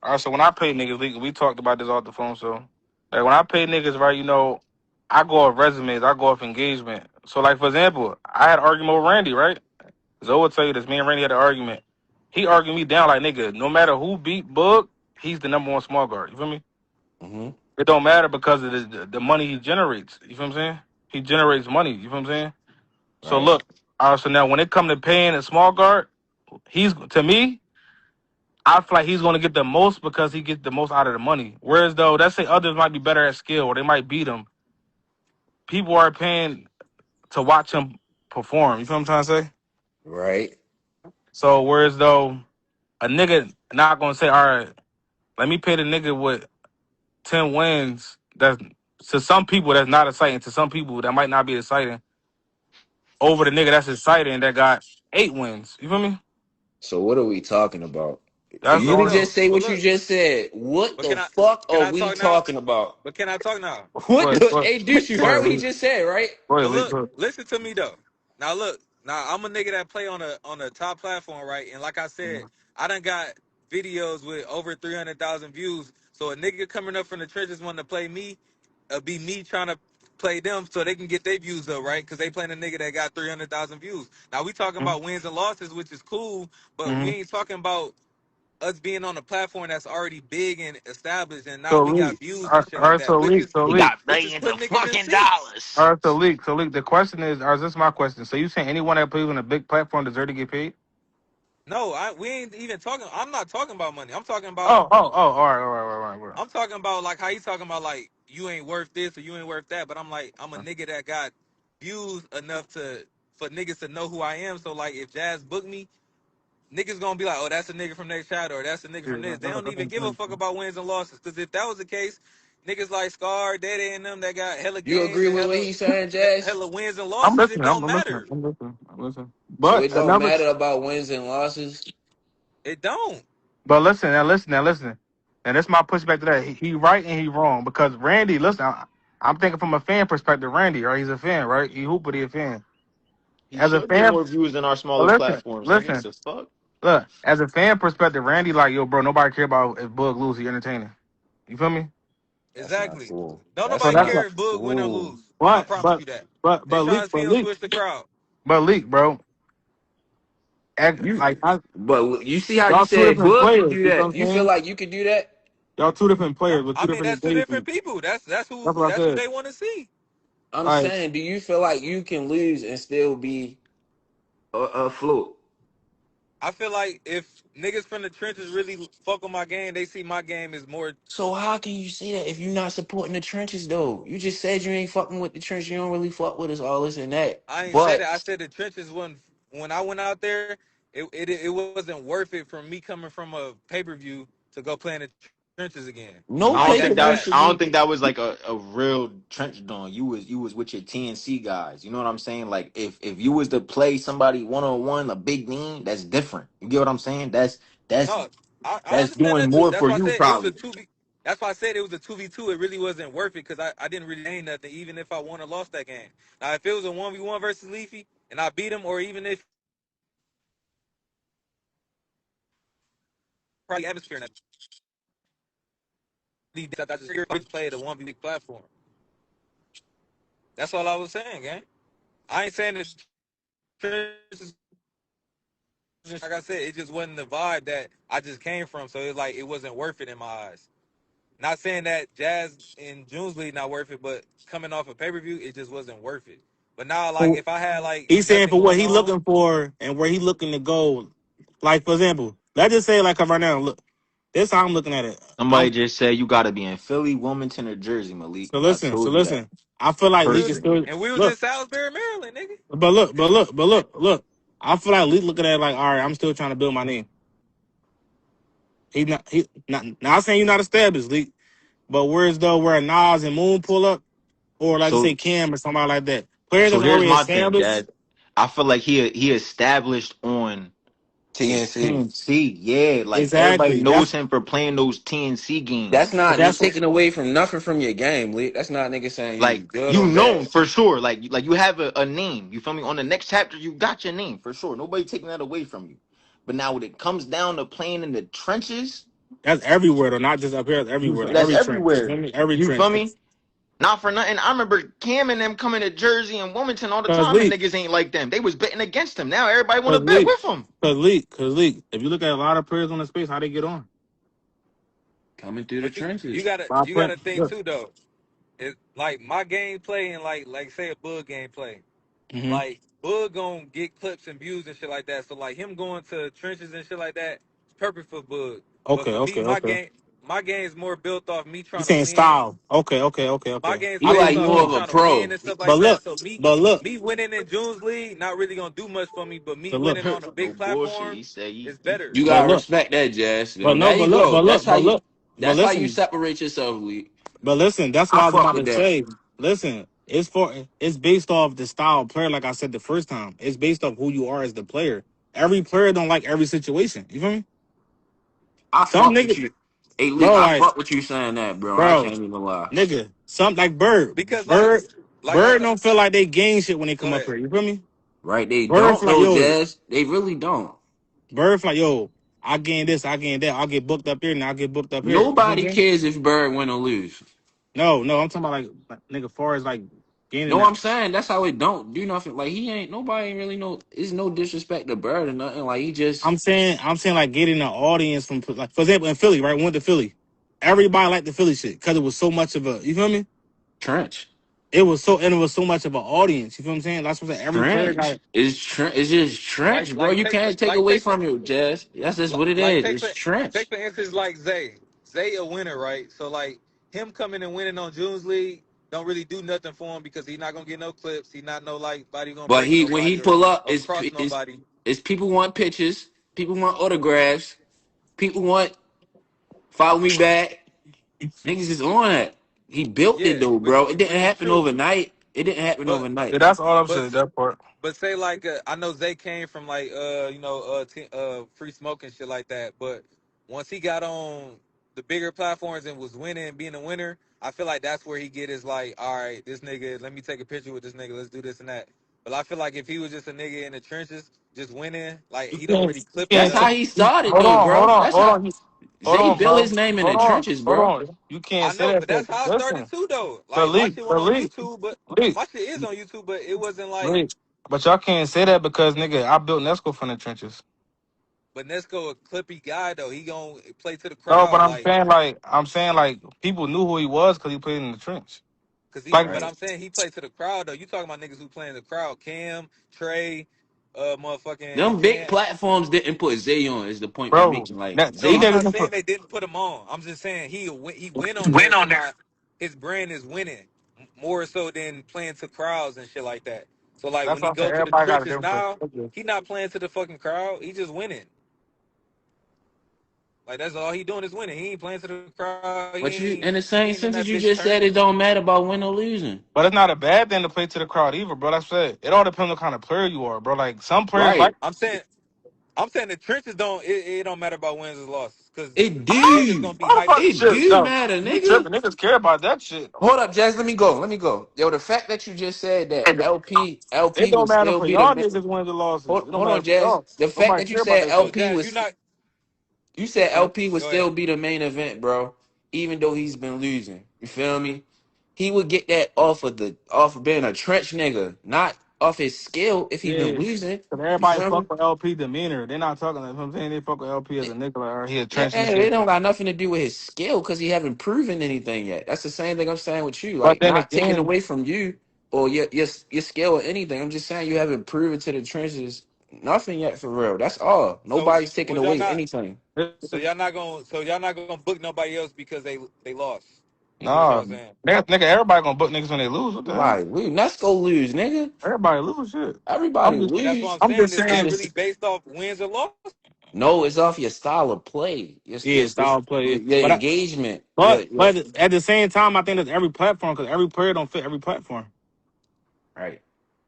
all right, so when I pay niggas, we talked about this off the phone. So, like, when I pay niggas, right, I go off resumes, I go off engagement. So, like, for example, I had an argument with Randy, right? Zoe will tell you this. Me and Randy had an argument. He argued me down like, nigga, no matter who beat Book, he's the number one small guard. You feel me? Hmm. It don't matter because of the money he generates. You feel what I'm saying? He generates money. You feel what I'm saying? So Right. look, so now when it come to paying a small guard, he's to me. I feel like he's going to get the most because he gets the most out of the money. Whereas though, let's say others might be better at skill or they might beat him. People are paying to watch him perform. You feel what I'm trying to say? Right. So whereas though a nigga not gonna say, all right, let me pay the nigga with 10 wins. That's to some people that's not exciting. To some people that might not be exciting. Over the nigga that's exciting that got 8 wins. You feel me? So what are we talking about? For That's the you to only. just say But what you look, just said, what but the fuck can are I we talk now? talking about? But can I talk now? Go What ahead, the go ahead, hey Deuce, you go heard ahead, what he Lee. just said, right? Go ahead, But Lee. look, Go ahead. listen to me though. Now look, now I'm a nigga that play on a top platform, right? And like I said, I done got videos with over 300,000 views. So a nigga coming up from the trenches wanting to play me, be me trying to play them so they can get their views up, right? Because they playing a nigga that got 300,000 views. Now we talking about wins and losses, which is cool, but we Mm-hmm. ain't talking about us being on a platform that's already big and established, and now So we got Lee, views all and shit like right, that, so Lee, so He Lee, got which is millions of putting niggas in fucking seats. dollars. all right, so Lee. The question is, or is this my question? So you saying anyone that plays on a big platform deserve to get paid? No, we ain't even talking. I'm not talking about money. All right. I'm talking about like how you talking about like you ain't worth this or you ain't worth that. But I'm like I'm a nigga that got views enough to for niggas to know who I am. So like if Jazz book me, niggas gonna be like, oh, that's a nigga from next shot or that's a nigga from this. They don't even give a fuck about wins and losses. Because if that was the case, niggas like Scar, Daddy, and them that got hella You games agree and with what he's saying, Jazz? hella wins and I'm losses, it listening. don't matter. I'm listening. So But it don't another, matter about wins and losses. It don't. but listen. And that's my pushback to that. He right and he wrong because Randy. Listen, I'm thinking from a fan perspective. Randy, right? He's a fan, right? He hooper, he a fan. He As a should get fan, more views than our but smaller platforms, nigga. listen. The fuck? Look, as a fan perspective, Randy like, yo, bro, nobody care about if Bug lose, he entertaining. You feel me? That's not Exactly. cool. Don't That's So nobody that's not care like, if Boog win or cool. lose. I but promise but you that. but They but trying leak, to see but him leak, switch the crowd. but leak, bro. You Like but you see how you y'all two said different Book can players. do You know that. what I'm You feel saying? like you can do that? Y'all two different players with I two mean, different that's two different engagements. people. That's That's what I who said. they want to see. I'm All right. saying, do you feel like you can lose and still be afloat? I feel like if niggas from the trenches really fuck with my game, they see my game is more. So how can you say that if you're not supporting the trenches though? You just said you ain't fucking with the trench. You don't really fuck with us, all this and that. I ain't said But it. I said the trenches wasn't. When I went out there, it wasn't worth it for me coming from a pay per view to go play in the trenches again. no I Like don't pay that per think view that should fast. I don't be. think that was like a real trench don. You was with your TNC guys. You know what I'm saying? Like if you was to play somebody 1-on-1, a big name, that's different. You get what I'm saying? That's No, I that's understand doing that too. more That's for why I you said it was a probably. 2v. That's why I said it was a 2v2. It really wasn't worth it because I didn't really gain nothing, even if I won or lost that game. Now, if it was a 1v1 versus Leafy and I beat him, or even if probably atmosphere and I just played a 1v platform. That's all I was saying, gang. I ain't saying that, like I said, it just wasn't the vibe that I just came from. So it like it wasn't worth it in my eyes. Not saying that Jazz and JunesLeague not worth it, but coming off a pay per view, it just wasn't worth it. But now, like, if I had like He's saying nothing for what going he on, looking for and where he looking to go. Like for example, let's just say like right now, look, this how I'm looking at it. Somebody just said you got to be in Philly, Wilmington, or Jersey, Malik. I So told you that listen. I feel like Leak is personally. still we was in look, Salisbury, Maryland, nigga. look. I feel like Leak looking at it like, all right, I'm still trying to build my name. Not saying you're not established, Leak, but whereas though where Nas and Moon pull up, or like So say Cam or somebody like that, players so that's here's already my thing, established. Jazz. I feel like he established on his TNC. TNC. Yeah, like everybody Exactly. knows him for playing those TNC That's games. But not that's what taking away from nothing from your game, Lee. That's not nigga saying you Like good you or know bad. for sure. Like you have a name. You feel me? On the next chapter, you got your name for sure. Nobody taking that away from you. But now when it comes down to playing in the trenches, that's everywhere though, not just up here. That's everywhere. Like, that's every trench. You feel everywhere. me? Every You trench. feel me? Not for nothing. I remember Cam and them coming to Jersey and Wilmington all the Cause time, and Leak, niggas ain't like them. They was betting against them. Now everybody want cause to bet Leak, with them. cause Leak. If you look at a lot of players on the space, how they get on Coming through the But you trenches. gotta by you playing. gotta think Look. too though. It like my gameplay and like say a Bug gameplay. Mm-hmm. Like Bug gonna get clips and views and shit like that. So like him going to trenches and shit like that, perfect for Boog. But Okay, for me, okay, okay. my game is more built off me You trying to saying win. style? Okay, okay, okay, My okay. game's I He feel based like what off you're more me of a saying. trying to win pro. and stuff But like look, that. So me but look, me winning in June's League not really gonna do much for me. But me but look, winning on a No big bullshit. platform He said is he better. You but gotta look, respect that, Jazz. but There no, you but look, go. but look, but look, but That's how you listen, separate yourself, Lee. but listen. That's what I I was fuck about with to that. say. Listen, it's based off the style of player. Like I said the first time, it's based off who you are as the player. Every player don't like every situation. You feel me? I Some fuck with niggas, you. Hey, Lee, bro, I like fuck with you saying that, bro. I bro, can't even lie. nigga, some like Bird, Because Bird, like I Bird told, don't feel like they gain shit when they go come up ahead. here. You feel me? Right? They Bird don't feel like know, yo, Jazz. They really don't. Bird feel like yo, I gain this, I gain that. I'll get booked up here, and I'll get booked up here. You know what I'm Nobody saying? cares if Bird win or lose. No, no, I'm talking about like nigga, far as like gaining No, that. I'm saying that's how it don't do nothing. Like he ain't nobody ain't really know. It's no disrespect to Bird or nothing. Like he just I'm saying like getting an audience from like for example in Philly, right? We went to Philly. Everybody liked the Philly shit because it was so much of a you feel me? trench. It was so much of an audience. You feel what I'm saying? That's what I'm saying. Every player got It's just trench, bro. You can't take away from you, Jazz. That's just what it Like is. It's take trench. for instance like Zay. Zay a winner, right? So like him coming and winning on June's League don't really do nothing for him because he's not gonna get no clips. He not no like body gonna But break he when he nobody or, pull up, or cross nobody. it's people want pictures, people want autographs, people want follow me back. Niggas is on it. He built it Yeah, though, bro. It didn't which is happen true. overnight. It didn't happen But yeah, overnight. that's all I'm but saying. That part. but say like I know Zay came from like free smoke and shit like that. But once he got on the bigger platforms and was winning and being a winner, I feel like that's where he get his like, all right, this nigga, let me take a picture with this nigga, let's do this and that. But I feel like if he was just a nigga in the trenches, just winning, like You he don't can't really you clip can't That's enough. how he started hold though, on, hold bro. on, That's hold how on. Hold Zay on, built bro. his name in the Hold on, trenches, hold bro. on. You can't I say know, that but for that's how I started listen. too, though. For Like my leak, shit for went on leak, YouTube, but leak, my shit is on YouTube, but it wasn't like. leak. But y'all can't say that because nigga, I built Nesco from the trenches. But Nesco a clippy guy though. He gonna play to the No, but crowd, like. I'm saying like people knew who he was because he played in the trench. Cause he, Like, but Right. I'm saying he played to the crowd though. You talking about niggas who play in the crowd? Cam, Trey, motherfucking Them big Cam. platforms didn't put Zay on. Is the point we bro, making? Like that No, he Zay, I'm niggas not didn't saying put they didn't put him on. I'm just saying he went on there to my his brand is winning more so than playing to crowds and shit like that. So like that's when he what I'm saying. go to the Everybody got a trenches different now, perspective. he not playing to the fucking crowd. He just winning. Like that's all he doing is winning. He ain't playing to the crowd. but you in the He same ain't in sentence that you bitch just said turning. it don't matter about win or losing. But it's not a bad thing to play to the crowd either, bro. That's it. It all depends on kind of player you are, bro. Like some players like Right. I'm saying the trenches it don't matter about wins or losses because It niggas do. gonna be hyped. motherfucker It shit. do No, matter, you nigga. tripping. Niggas care about that shit. Hold up, Jazz. Let me go. Let me go. Yo, the fact that you just said that It LP don't would matter still for be the y'all man. niggas wins or losses. It don't Hold matter on, for Jazz. y'all. The fact Nobody that you care about said that So shit. LP Jazz, you was not you said LP would go ahead. still be the main event, bro. Even though he's been losing. You feel me? He would get that off of being a trench nigga, not off his skill if he been Yeah. losing. Cause You everybody feel me? fuck with LP demeanor. They're not talking like I'm saying they fuck with LP as a nigga like or he a Yeah, trench and it shit. don't got nothing to do with his skill because he haven't proven anything yet. That's the same thing I'm saying with you. But Like, then not taking again, away from you or your skill or anything. I'm just saying you haven't proven to the trenches nothing yet for real. That's all. So Nobody's taking was y'all away not anything. so y'all not gonna book nobody else because they lost. Is what nah, y'all saying. nigga, everybody gonna book niggas when they lose. What the hell? Like, let's go lose, nigga. Everybody lose shit. Everybody I'm just, And that's what lose. I'm I'm saying. just It's It's not saying. really just based off wins or losses. no, it's off your style of play. Yeah, style play. Your But engagement. but at the same time, I think that's every platform because every player don't fit every platform. Right.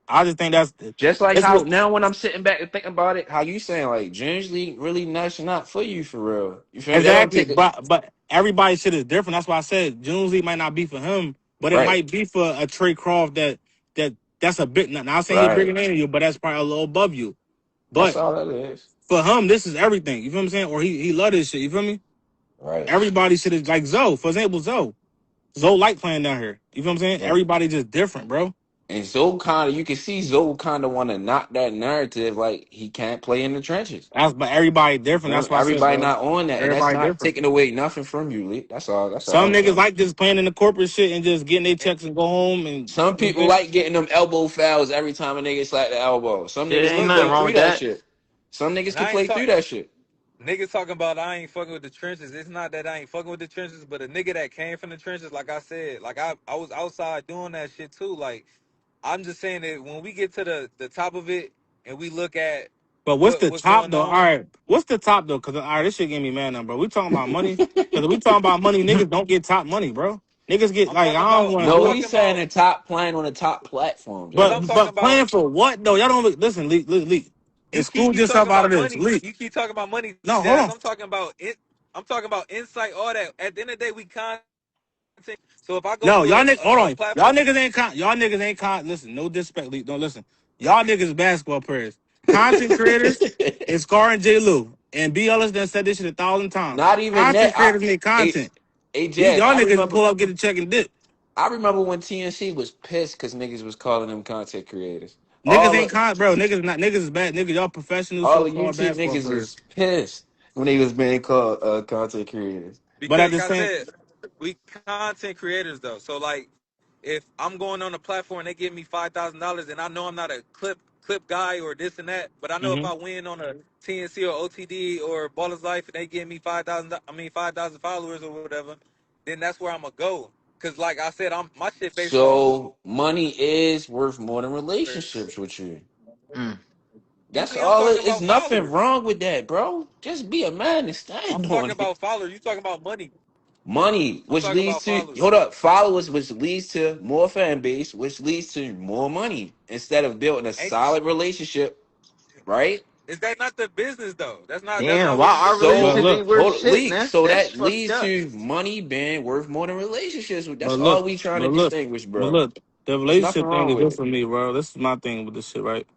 I just think that's Just like it's how what now when I'm sitting back and thinking about it, how you saying like JunesLeague really not for you for real. You feel me? They don't exactly. take it But everybody's shit is different. That's why I said Junesy might not be for him, but it right. might be for a Trey Croft that's a bit. Now I'm saying he bigger Right. than you, but that's probably a little above you. That's But all that is. for him, this is everything. You feel what I'm saying? Or he love this shit. You feel me? Right. Everybody shit is like Zoe. For example, Zoe like playing down here. You feel what I'm saying? And, Everybody just different, bro. and Zoe kind of you can see Zoe kind of want to knock that narrative like he can't play in the trenches. But everybody different. You know, That's why I said, everybody bro. not on that, and that's Everybody not different. taking away nothing from you, Lee. That's all. That's all Some I'm niggas saying. like just playing in the corporate shit and just getting their checks and go home and you Some know what I'm people saying? like getting them elbow fouls every time a nigga slap the elbow. Some Yeah, niggas ain't can nothing play wrong through with that that. shit. Some niggas And can I ain't play talk through that shit. niggas talking about I ain't fucking with the trenches. It's not that I ain't fucking with the trenches, but a nigga that came from the trenches, like I said, like I was outside doing that shit too. Like I'm just saying that when we get to the top of it and we look at But what's the what's top going though? All on, right, what's the top though? Because all right, this shit getting me mad now, bro. We talking about money. Because we talking about money, niggas don't get top money, bro. Niggas get like I don't want I'm No, to. he's talking saying about the top playing on the top platforms, because I'm though. talking But about playing for what though? Y'all don't listen. Leak. you Exclude keep yourself talking out of about this. money. Leak. You keep talking about money, No, hold Jazz. on. I'm talking about it. I'm talking about insight, all that. At the end of the day, we content. So if I go No, to y'all niggas. Hold a on. Y'all platform, niggas ain't con. Y'all niggas ain't con. Listen, no disrespect. Leak. Don't listen. Y'all niggas basketball players, content creators. It's Scar and J. Lou and B. Ellis done said this shit 1,000 times. Not even Content that. creators make Hey, content. hey, Jazz, Y'all niggas pull up, get a check and dip. I remember when TNC was pissed because niggas was calling them content creators. Niggas All ain't of con, bro. Niggas is bad. Niggas, y'all professional all the so-called YouTube basketball niggas players. was pissed when they was being called content creators. But at because the like I same, said, we content creators though. So like, if I'm going on a platform and they give me $5,000 and I know I'm not a clip guy or this and that, but I know if hmm I win on a TNC or OTD or Ballers Life and they give me 5,000 followers or whatever, then that's where I'm gonna go. Cause like I said, my shit based off. So money is worth more than relationships with you. Mm. That's I'm all. talking It's about nothing followers. wrong with that, bro. Just be a man and I'm stand talking on it. about followers. You talking about money. Money, I'm which talking leads about to followers. hold up, followers, which leads to more fan base, which leads to more money instead of building a Ain't solid relationship, right? is that not the business though? That's Damn, not what why we our looking at. but relationship So look, ain't worth hold up, shit, leak. man? So That's that fucked leads up. to money being worth more than relationships. That's but all look, we trying to but look, distinguish, but bro. look. The There's nothing relationship thing wrong is with this it. for me, bro. This is my thing with this shit, right?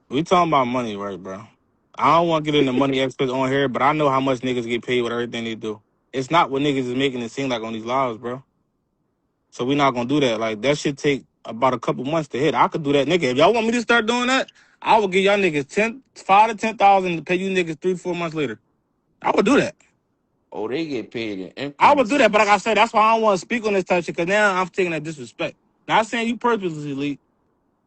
We talking about money, right, bro? I don't want to get into money experts on here, but I know how much niggas get paid with everything they do. It's not what niggas is making it seem like on these lives, bro. So we not gonna do that. Like that should take about a couple months to hit. I could do that, nigga. If y'all want me to start doing that, I will give y'all niggas 5 to 10,000 to pay you niggas 3 to 4 months later. I would do that. Oh, they get paid in I would increments. do that, but like I said, that's why I don't want to speak on this type of shit, because now I'm taking that disrespect. Not saying you purposely leak,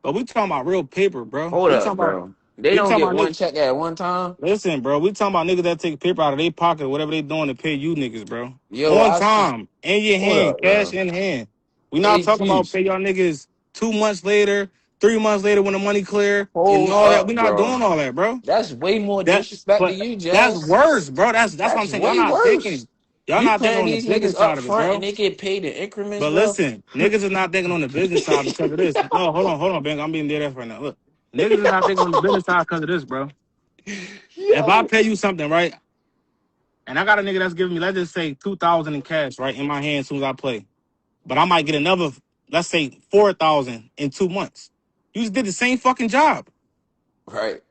but we talking about real paper, bro. Hold up, bro. They We don't talking get about one niggas. check at one time. Listen, bro, we talking about niggas that take paper out of their pocket, whatever they doing to pay you niggas, bro. Yo, On I see. time, in your Hold hand, up, cash bro. in hand. We not Hey, talking about Juice. pay y'all niggas 2 months later, 3 months later when the money clear and Hold all that. We up, not bro. doing all that, bro. That's way more That disrespect to but you, that's Jazz. worse, bro. That's what I'm That's saying. Y'all way not worse. thinking. Y'all You not thinking paying on the these niggas business up side of it, front and bro. they get paid in increments, But bro. listen, niggas is not thinking on the business side because of this. No, hold on, Bang. I'm being dead ass right now. Look, niggas is not thinking on the business side because of this, bro. If I Yo. pay you something, right, and I got a nigga that's giving me, let's just say 2,000 in cash, right, in my hand as soon as I play, but I might get another, let's say 4,000 in 2 months. You just did the same fucking job Right.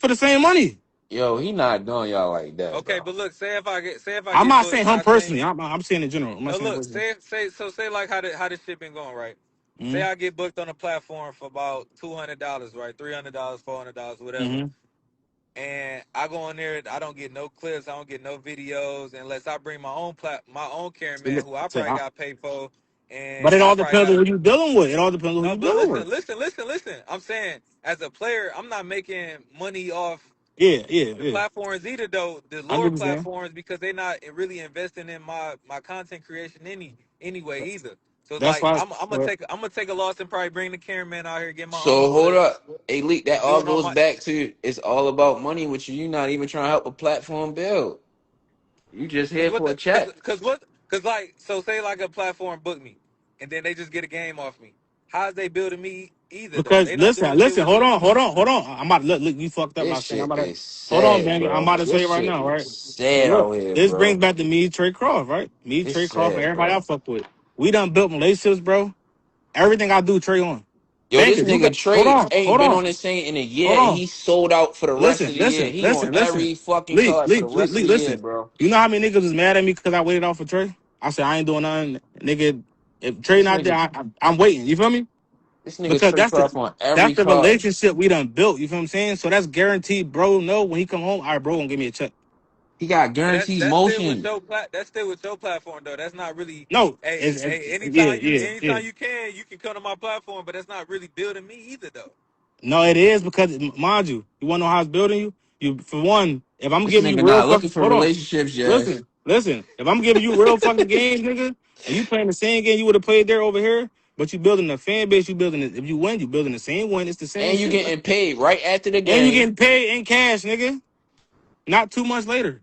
for the same money. Yo, he not doing y'all like that, Okay, bro. but look, say if I I'm get not booked, saying him I think personally. I'm saying in general. I'm not no saying him look, personally. say like how this shit been going, right? Say Mm-hmm. I get booked on a platform for about $200, right? $300, $400, whatever. Mm-hmm. And I go on there, I don't get no clips, I don't get no videos unless I bring my own cameraman who I probably got paid for, But and it I all probably depends on got who you dealing with. It all depends on who no. you But dealing with. listen. I'm saying as a player, I'm not making money off the Yeah. platforms either though, the lower 100%. platforms, because they're not really investing in my content creation anyway either. So it's That's like why. I'm gonna take a loss and probably bring the cameraman out here, get my own So hold footage up. Elite, that and all do it on goes my. back to it's all about money with you. You not even trying to help a platform build. You just Cause here what for the a check. cause like so say like a platform book me and then they just get a game off me. How's they building me either though? Because They not doing shit listen, with me. hold on. I'm about to look, you fucked up This my thing. I'm shit about to is hold on, sad, baby. I'm bro. about to tell This you right shit now, is right? sad Look, out here, this brings bro. back to me, Trey Croft, right? Me, It's Trey Croft, and sad, everybody I bro. fuck with. We done built relationships, bro. Everything I do, Trey on. Yo, this Banker, you nigga got hold Trey on, ain't hold been on, on this scene in a year hold and on. he sold out for the rest of Listen, the year. listen, He on listen, listen. every fucking Leak, card for the leak, leak, rest of leak, the year, listen. bro. You know how many niggas was mad at me because I waited off for Trey? I said I ain't doing nothing, nigga. If Trey This not there, nigga, I'm waiting. You feel me? this nigga Because Trey Craft on that's every the card. relationship we done built. You feel what I'm saying? So that's guaranteed, bro. No, when he come home, all right, bro, gonna give me a check. He got But guaranteed that's still with motion. your that's still with your platform though. That's not really. No, Hey, yeah. anytime you can come to my platform, but that's not really building me either though. No, it is because mind you, you wanna know how it's building you? You for one, if I'm This giving you nigga real not looking fucking for hold on, relationships, Jazz. listen. If I'm giving you real fucking games, nigga, and you playing the same game you would have played there over here, but you building a fan base, you building it. If you win, you building the same win. It's the same And you shit, bro. getting paid right after the And you game. getting paid in cash, nigga. Not 2 months later.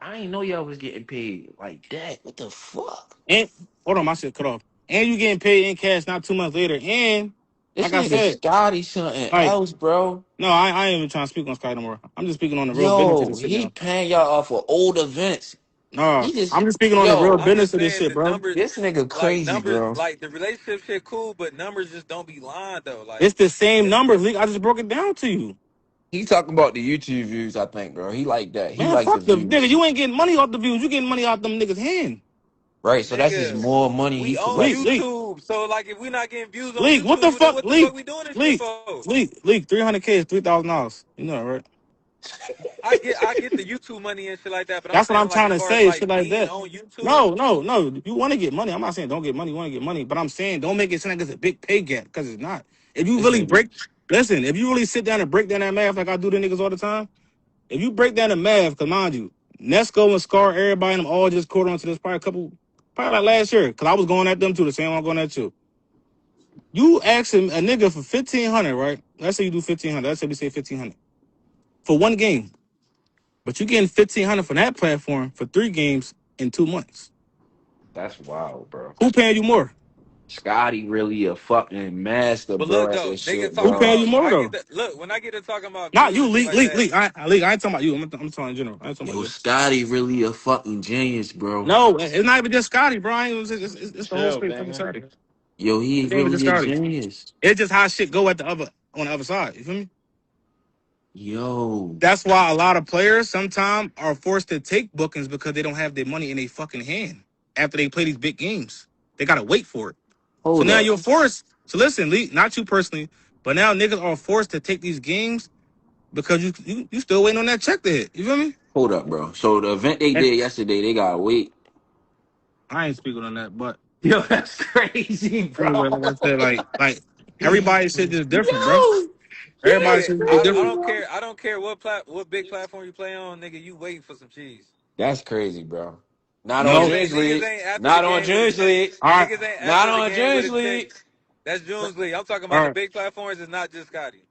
I ain't know y'all was getting paid like that. What the fuck? And hold on, my shit cut off. And you getting paid in cash not 2 months later. And This like I nigga said, Scotty something like else, bro. no, I ain't even trying to speak on Sky no more. I'm just speaking on the real business of Yo, this shit he now. paying y'all off for old events. No, He just, I'm just speaking on the real yo, I'm business just of this saying shit, the bro. numbers, this nigga like crazy, numbers, bro. like the relationship shit cool, but numbers just don't be lying though. Like It's the same it's numbers, League. I just broke it down to you. He talking about the YouTube views, I think, bro. He like that. He Man, like the fuck the nigga. views. You ain't getting money off the views. You getting money out them niggas' hand. Right, so that's just nigga, more money he we own League, collecting. League, YouTube, so like if we not getting views on League. What YouTube, the well, then fuck, what the fuck League, we doing this shit League, for? League. 300K is $3,000. You know that, right? I get the YouTube money and shit like that, but I'm That's what saying I'm like trying as to far as say. Shit like like being that. on YouTube, No. You want to get money. I'm not saying don't get money. You want to get money, but I'm saying don't make it sound like it's a big pay gap because it's not. If you This really nigga, listen. If you really sit down and break down that math like I do to niggas all the time, if you break down the math, because mind you, Nesco and Scar, everybody, and them all just caught on to this probably like last year, because I was going at them too, the same one I'm going at too. You asking a nigga for 1,500, right? Let's say you do 1,500. Let's say we say 1,500 for one game, but you getting 1,500 from that platform for 3 games in 2 months. that's wild, bro. Who paying you more? Scotty really a fucking master, but bro, look at though, this niggas shit, Who talking bro. paying you about more though? when I get to talking about Not views you, and shit league, like league, that. league. League. I ain't talking about you. I'm talking in general. I ain't talking about Yo, you. Scotty really a fucking genius, bro. No, it's not even just Scotty, bro. It's the whole Chill, straight fucking banger. Scotty. Yo, he It ain't even just really a Scotty. genius. It's just how shit go at the other on the other side. You feel me? Yo, That's why a lot of players sometimes are forced to take bookings because they don't have their money in their fucking hand after they play these big games. They gotta wait for it. So hold now up, you're forced. So listen, Lee, not you personally, but now niggas are forced to take these games because you still waiting on that check to hit. You feel me? hold up, bro. So the event they And did yesterday, they gotta wait. I ain't speaking on that, but Yo, that's crazy, bro. anyway, like I said, like everybody's shit is different, bro. Yo, Everybody's Nigga, shit is I different. don't care. I don't care what big platform you play on, nigga. You waiting for some cheese. that's crazy, bro. Not on No, Junes Niggas League. ain't after the Not on game with a Junes check. League. all right, Niggas ain't Not after the on game with Junes a check. League. That's Junes League. I'm talking all about the right. big platforms. It's not just Scotty.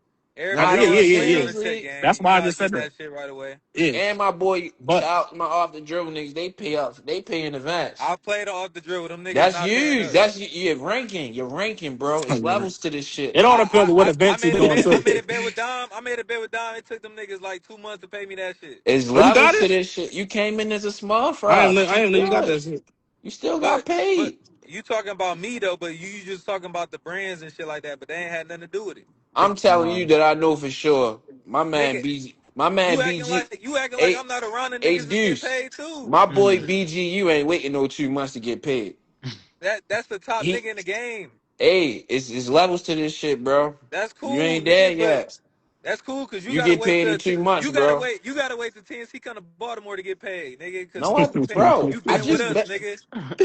Now, Not Everybody yeah, else yeah, on yeah, waiting on yeah. the Junes check League. game. That's You why I gotta just said get that. that shit right away. Yeah, And my boy, but shout out my off the dribble niggas. They pay up. They pay in advance. I played off the drill. Them niggas That's not paying huge. us. That's your ranking. Your ranking, bro. It's levels to this shit. it all depends on what I events you made a doing bet. I too. made a bet with Dom. It took them niggas like 2 months to pay me that shit. It's Oh, you got levels to it? this shit. You came in as a small I fry. didn't know. I You didn't know you got good. that shit. You still got But paid. you talking about me though, but you just talking about the brands and shit like that, but they ain't had nothing to do with it. I'm telling you that I know for sure. My man Nigga, BG, my man BG, you acting like eight I'm not around the eight niggas that's getting deuce. paid too. My boy BG, you ain't waiting no 2 months to get paid. That's the top He, nigga in the game. hey, it's levels to this shit, bro. That's You cool, ain't there nigga, but yet. that's cool because you You gotta get wait paid in to 2 months, bro. you gotta wait to TNC come to Baltimore to get paid, nigga. Because No, bro. you I been with just us, bet, nigga.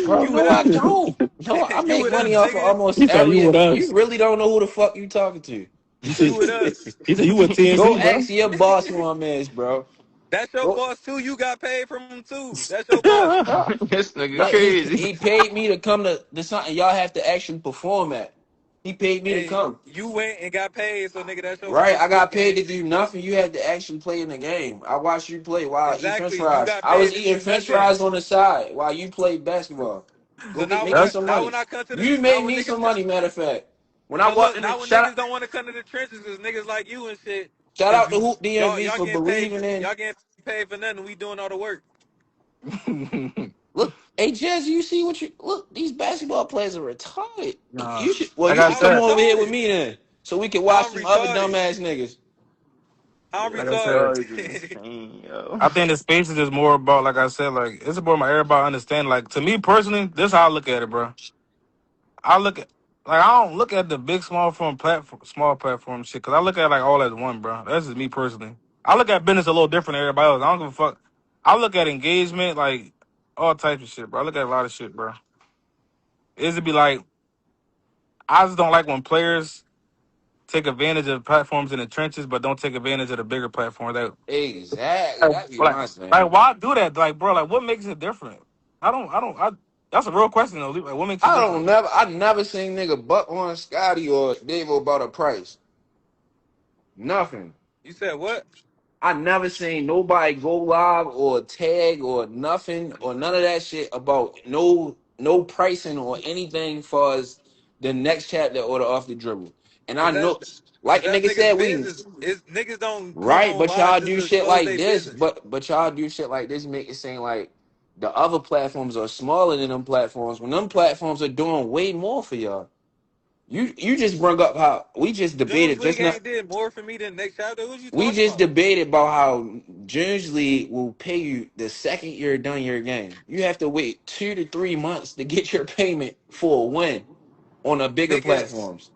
bro. You with No, I us. don't. No, I You make with money us, off of nigga. almost He said you every. with You us. really don't know who the fuck you talking to. He You said with us. he said you with Go TNC, bro. ask your boss who I'm is, bro. That's your Go, boss too. You got paid from him too. That's your boss. no, This nigga no, crazy. he paid me to come to something y'all have to actually perform at. He paid me to And come. you went and got paid, so nigga, that's your Right, boss I too, got paid gang. to do nothing. You had to actually play in the game. I watched you play while I eat French Exactly. You fries. got I paid was to eating do French nothing. fries on the side while you played basketball. Go So get now make me That's some now money. when I come to the You now made when me niggas some money. Matter of fact, when I so walked look in the now when niggas shot, don't want to come to the trenches because niggas like you and shit, shout because out to Hoop DMV y'all for getting paid believing in. y'all getting paid for nothing. We doing all the work. Look, hey Jazz, you see what you look? These basketball players are retarded. nah. You should. Well, Like you I should How I'm come said, over here with retarded? me then, so we can How watch I'm some other retarded? dumbass niggas. How I'm Yo, like I these said, guys is retarded? insane, yo. I think the space is just more about, like I said, like it's about my everybody understand. Like to me personally, this how I look at it, bro. I look at like I don't look at the big small platform shit because I look at like all as one, bro. That's just me personally. I look at business a little different than everybody else. I don't give a fuck. I look at engagement like all types of shit, bro. I look at a lot of shit, bro. It's to be like I just don't like when players take advantage of platforms in the trenches, but don't take advantage of the bigger platforms. Exactly. That be Like, my thing. why do that? Like, bro, like, what makes it different? That's a real question though. Like, what makes it different? I never seen nigga buck on Scotty or Davo about a price. Nothing. You said what? I never seen nobody go live or tag or nothing or none of that shit about no pricing or anything for as the next chapter or the off the dribble. And I Cause know, that's like a nigga niggas' said, we business. Is niggas don't come right, on but live y'all just do to shit expose like their this, business. but y'all do shit like this, make it seem like the other platforms are smaller than them platforms when them platforms are doing way more for y'all. You just brought up how we just Junes debated just League now. ain't did more for me than next chapter. What you We talking just about? debated about how JunesLeague will pay you the second you're done your game. You have to wait 2 to 3 months to get your payment for a win on the bigger Nigga, platforms.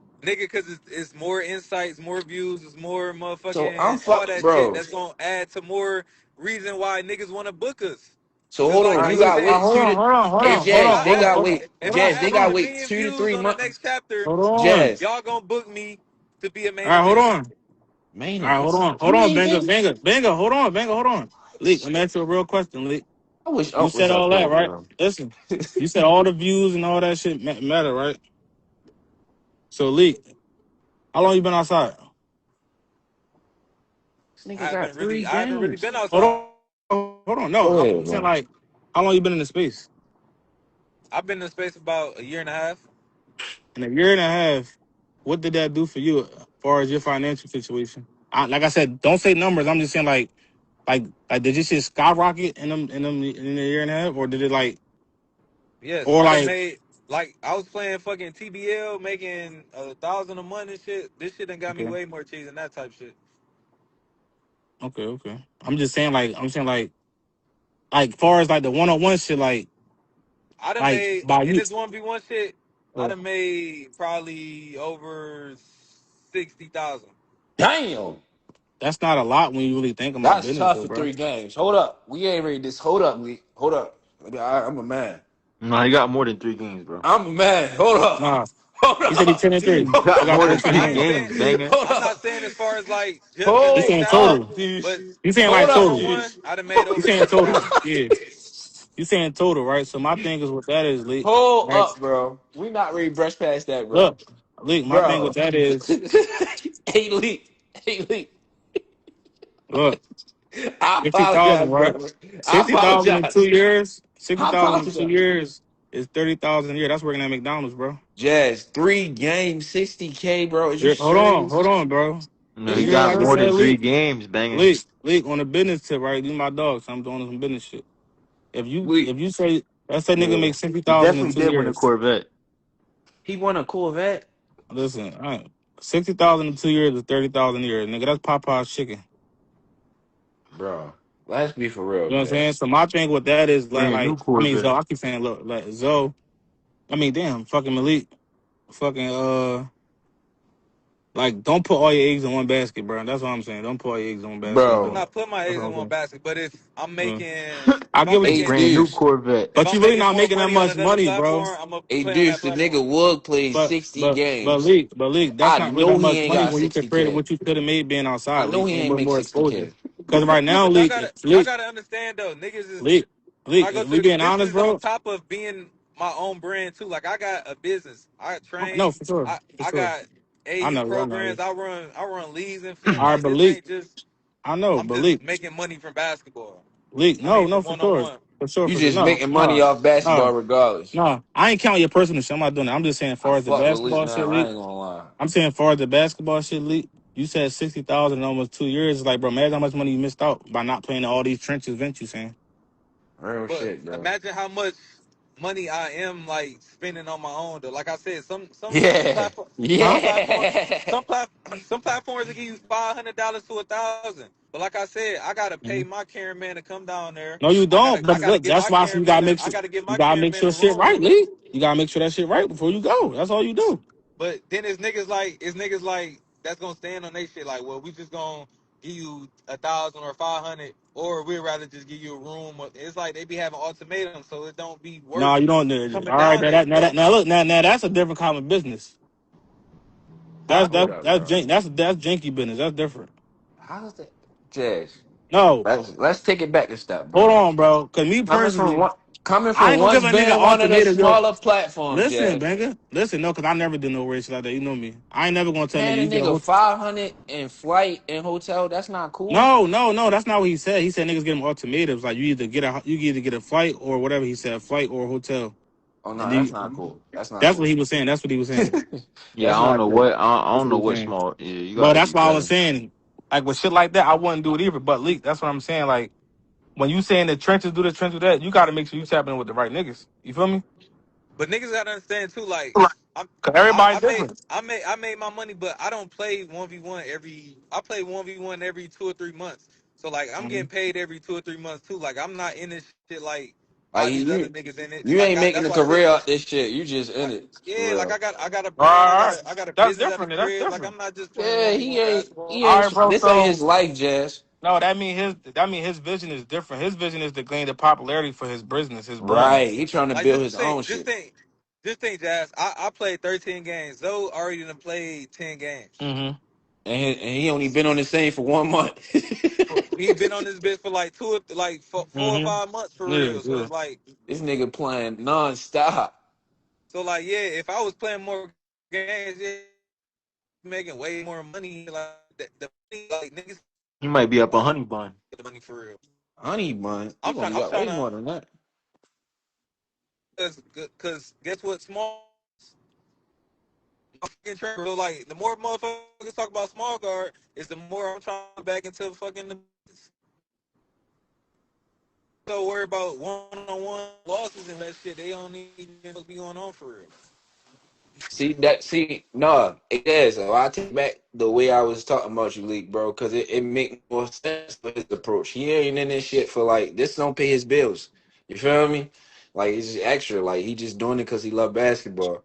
cause it's more insights, more views, it's more So I'm motherfucking all fuck, that shit bro. that's gonna add to more reason why niggas wanna book us. So Cause hold like on, All right, I you look, got said, wait hold two on, to hold on, hold hey on, hold Jazz, on, they hold on, got hold wait on, if I Jazz, they hold average got on, a wait million two to views three on the months. next chapter, hold on. Jazz, y'all gonna book me to be a main All right, hold event. on. main All right, event. hold You on, ain't Banger, getting Banger, Banger, hold on. Leak, let me ask you a real question, Leak. I wish You Unc was said up all here, that, right? bro. Listen, you said all the views and all that shit matter, right? So, Leak, how long you been outside? This nigga got three I haven't really games. been outside. Hold on. No, Go I'm ahead, saying bro. like, how long you been in the space? I've been in space about a year and a half. In a year and a half, what did that do for you as far as your financial situation? Like I said, don't say numbers. I'm just saying like did your shit skyrocket in a year and a half, or did it like, Yes, or I done like, made like I was playing fucking TBL, making 1,000 a month and shit. This shit done got me okay, way more cheese than that type shit. okay. I'm saying like far as like the 1-on-one shit, I done like made by in you. this 1v1 shit. I Uh, done made probably over 60,000. Damn. that's not a lot when you really think about That's business, tough though, for bro. 3 games. Hold up. We ain't ready this. Hold up, Lee. Hold up. I'm a man. No, he got more than 3 games, bro. I'm a man. Hold up. Nah, Hold he said he's up. 10-3. He I got got more than 13 three I ain't games. games, saying banger. Hold I'm not up. saying as far as like just in You Hold next saying chapter, up, total? dude. but You saying Hold like one up, on total? dude. one, I done made You over saying total? 60,000. Yeah. You saying total, right? So my thing is what that is, Leak. Hold Right? up, bro. We not ready to brush past that, bro. Look, Leak. My thing with Bro. that is, Hey, Lee. Hey, Lee. look, I 60,000, apologize, right? bro. I 60,000 in apologize. 2 years. I 60,000 in two apologize. years is 30,000 a year. That's working at McDonald's, bro. Jazz, 3 games, 60K, bro. Is you Yeah, serious? hold on, bro. No, Is he You you heard got what I just more said, than serious? three Leak? games, banger. Leak on the business tip, right? You my dog, so I'm doing some business shit. We, If you say, let's say nigga yeah. make sixty He thousand in definitely two did win the years. Corvette. He won a Corvette, Listen, all right, 60,000 in 2 years is 30,000 a year, nigga. That's Popeye's chicken. bro. Let's be for real, You know what I'm saying? Jazz. So my thing with that is Brand new I mean, Zoe. Corvette. I keep saying, look, like Zoe. I mean, damn, fucking Malik, fucking like don't put all your eggs in one basket, bro. That's what I'm saying. Don't put all your eggs in one basket, I'm Bro. bro. not putting my That's eggs what in I'm one saying. basket, but if I'm Yeah. making I get what A you. Hey, brand new dudes. Corvette. if But I'm you really making not more making that money on much another money, bro. platform, I'm gonna Hey, play on that dudes, the platform. nigga Wood played But 60 but games. League, that's I not really that know he much ain't money got when you compare to 60K. what you could have made being I outside, know League, he and ain't with make more exposure. 60K. Because right now, But y'all gotta understand though, niggas is League, when I go if to we the being this honest, is on bro. top of being my own brand too. Like I got a business. I No, train. for sure, for I sure. got I AU know, I know. programs. I run leagues and shit. All right, Like but this League, ain't just I know, I'm but just League, making money from basketball. I no, mean no, from for one on sure, one. You for sure. just No, making money off basketball no, regardless. no. I ain't counting your personal shit. I'm not doing that. I'm just saying, as I far as the fuck with Lee basketball shit, now. I League. ain't gonna lie. I'm saying, as far as the basketball shit, League. You said 60,000 in almost 2 years. It's like, bro, imagine how much money you missed out by not playing in all these trenches events. You saying? Real But shit, bro. imagine how much money I am like spending on my own though. Like I said, some Yeah. platform Huh? Yeah. some platforms will give you $500 to 1,000. But like I said, I gotta pay Mhm. my cameraman to come down there. No, you don't. I But gotta look, get that's my why you gotta cameraman. make I sure gotta get you my gotta make cameraman sure a shit right, room. Lee. You gotta make sure that shit right before you go. That's all you do. But then it's niggas like that's gonna stand on their shit. Like, well, we just gonna give you 1,000 or 500, or we'd rather just give you a room. It's like they be having ultimatums, so it don't be No, worth you don't. coming All right, down there. now, look, now that's a different kind of business. That's Hold that's up, that's bro. jank, that's janky business. That's different. How's that, Jazz? No, Let's take it back a step, hold bro. on, bro. Cause me Coming from personally, one, coming I from ain't gonna give once a nigga being one of the ultimatum, yo. smaller platforms, Listen, Jazz. banger. Listen, no, cause I never did no race like that. You know me. I ain't never gonna tell nigga Paying a you get a nigga hotel. 500 in flight and hotel, that's not cool. No. That's not what he said. He said niggas get him ultimatums. Like you either get a flight or whatever he said, a flight or a hotel. Oh And no, that's not then cool. That's not that's what cool. he was saying. That's what he was saying. Yeah, That's I don't not know cool. what I That's don't what he know was what saying. small. Yeah, you But gotta that's be why I was better. saying, like with shit like that, I wouldn't do it either. But leak, that's what I'm saying. Like when you saying the trenches do this, trenches do that, you gotta make sure you tap in with the right niggas. You feel me? But niggas gotta understand too, like I'm, Cause everybody I made, different. I made my money, but I don't play 1v1 every. I play 1v1 every 2 or 3 months. So like I'm Hmm. getting paid every 2 or 3 months too. Like I'm not in this shit like Like how these other you, niggas in it. you Like ain't making that's a why I said career out this shit. You just in like it yeah, for like real. I got a All brand, right, all right. I got a That's business at the different. That's crib. Like different. I'm not just playing Yeah, 1v1 basketball. All right, bro. this ain't his So life, Jazz. no, that mean his vision is different. His vision is to gain the popularity for his business, his brand. Right. He trying to Like build his own just shit. think, Jazz. I played 13 games. Zoe already done played 10 games. Hmm. And he only been on the scene for 1 month. He been on this bitch for like four or Hmm. 5 months for Yeah, real. So yeah. it's like, This nigga playing nonstop. yeah. If I was playing more games, yeah, making way more money. Like the money, like niggas He might be up a want honey bun. the money for real. Honey bun. He gonna be I'm up trying way to, more than that. cause guess what? Small fucking trend. So like the more motherfuckers talk about small guard, is the more I'm trying to back into fucking the. So worry about one-on-one losses and that shit. They don't even be going on for real. No, it is. So I take back the way I was talking about you, Leak, bro, because it make more sense for his approach. He ain't in this shit for like this don't pay his bills. You feel me? Like it's just extra. Like he just doing it because he love basketball.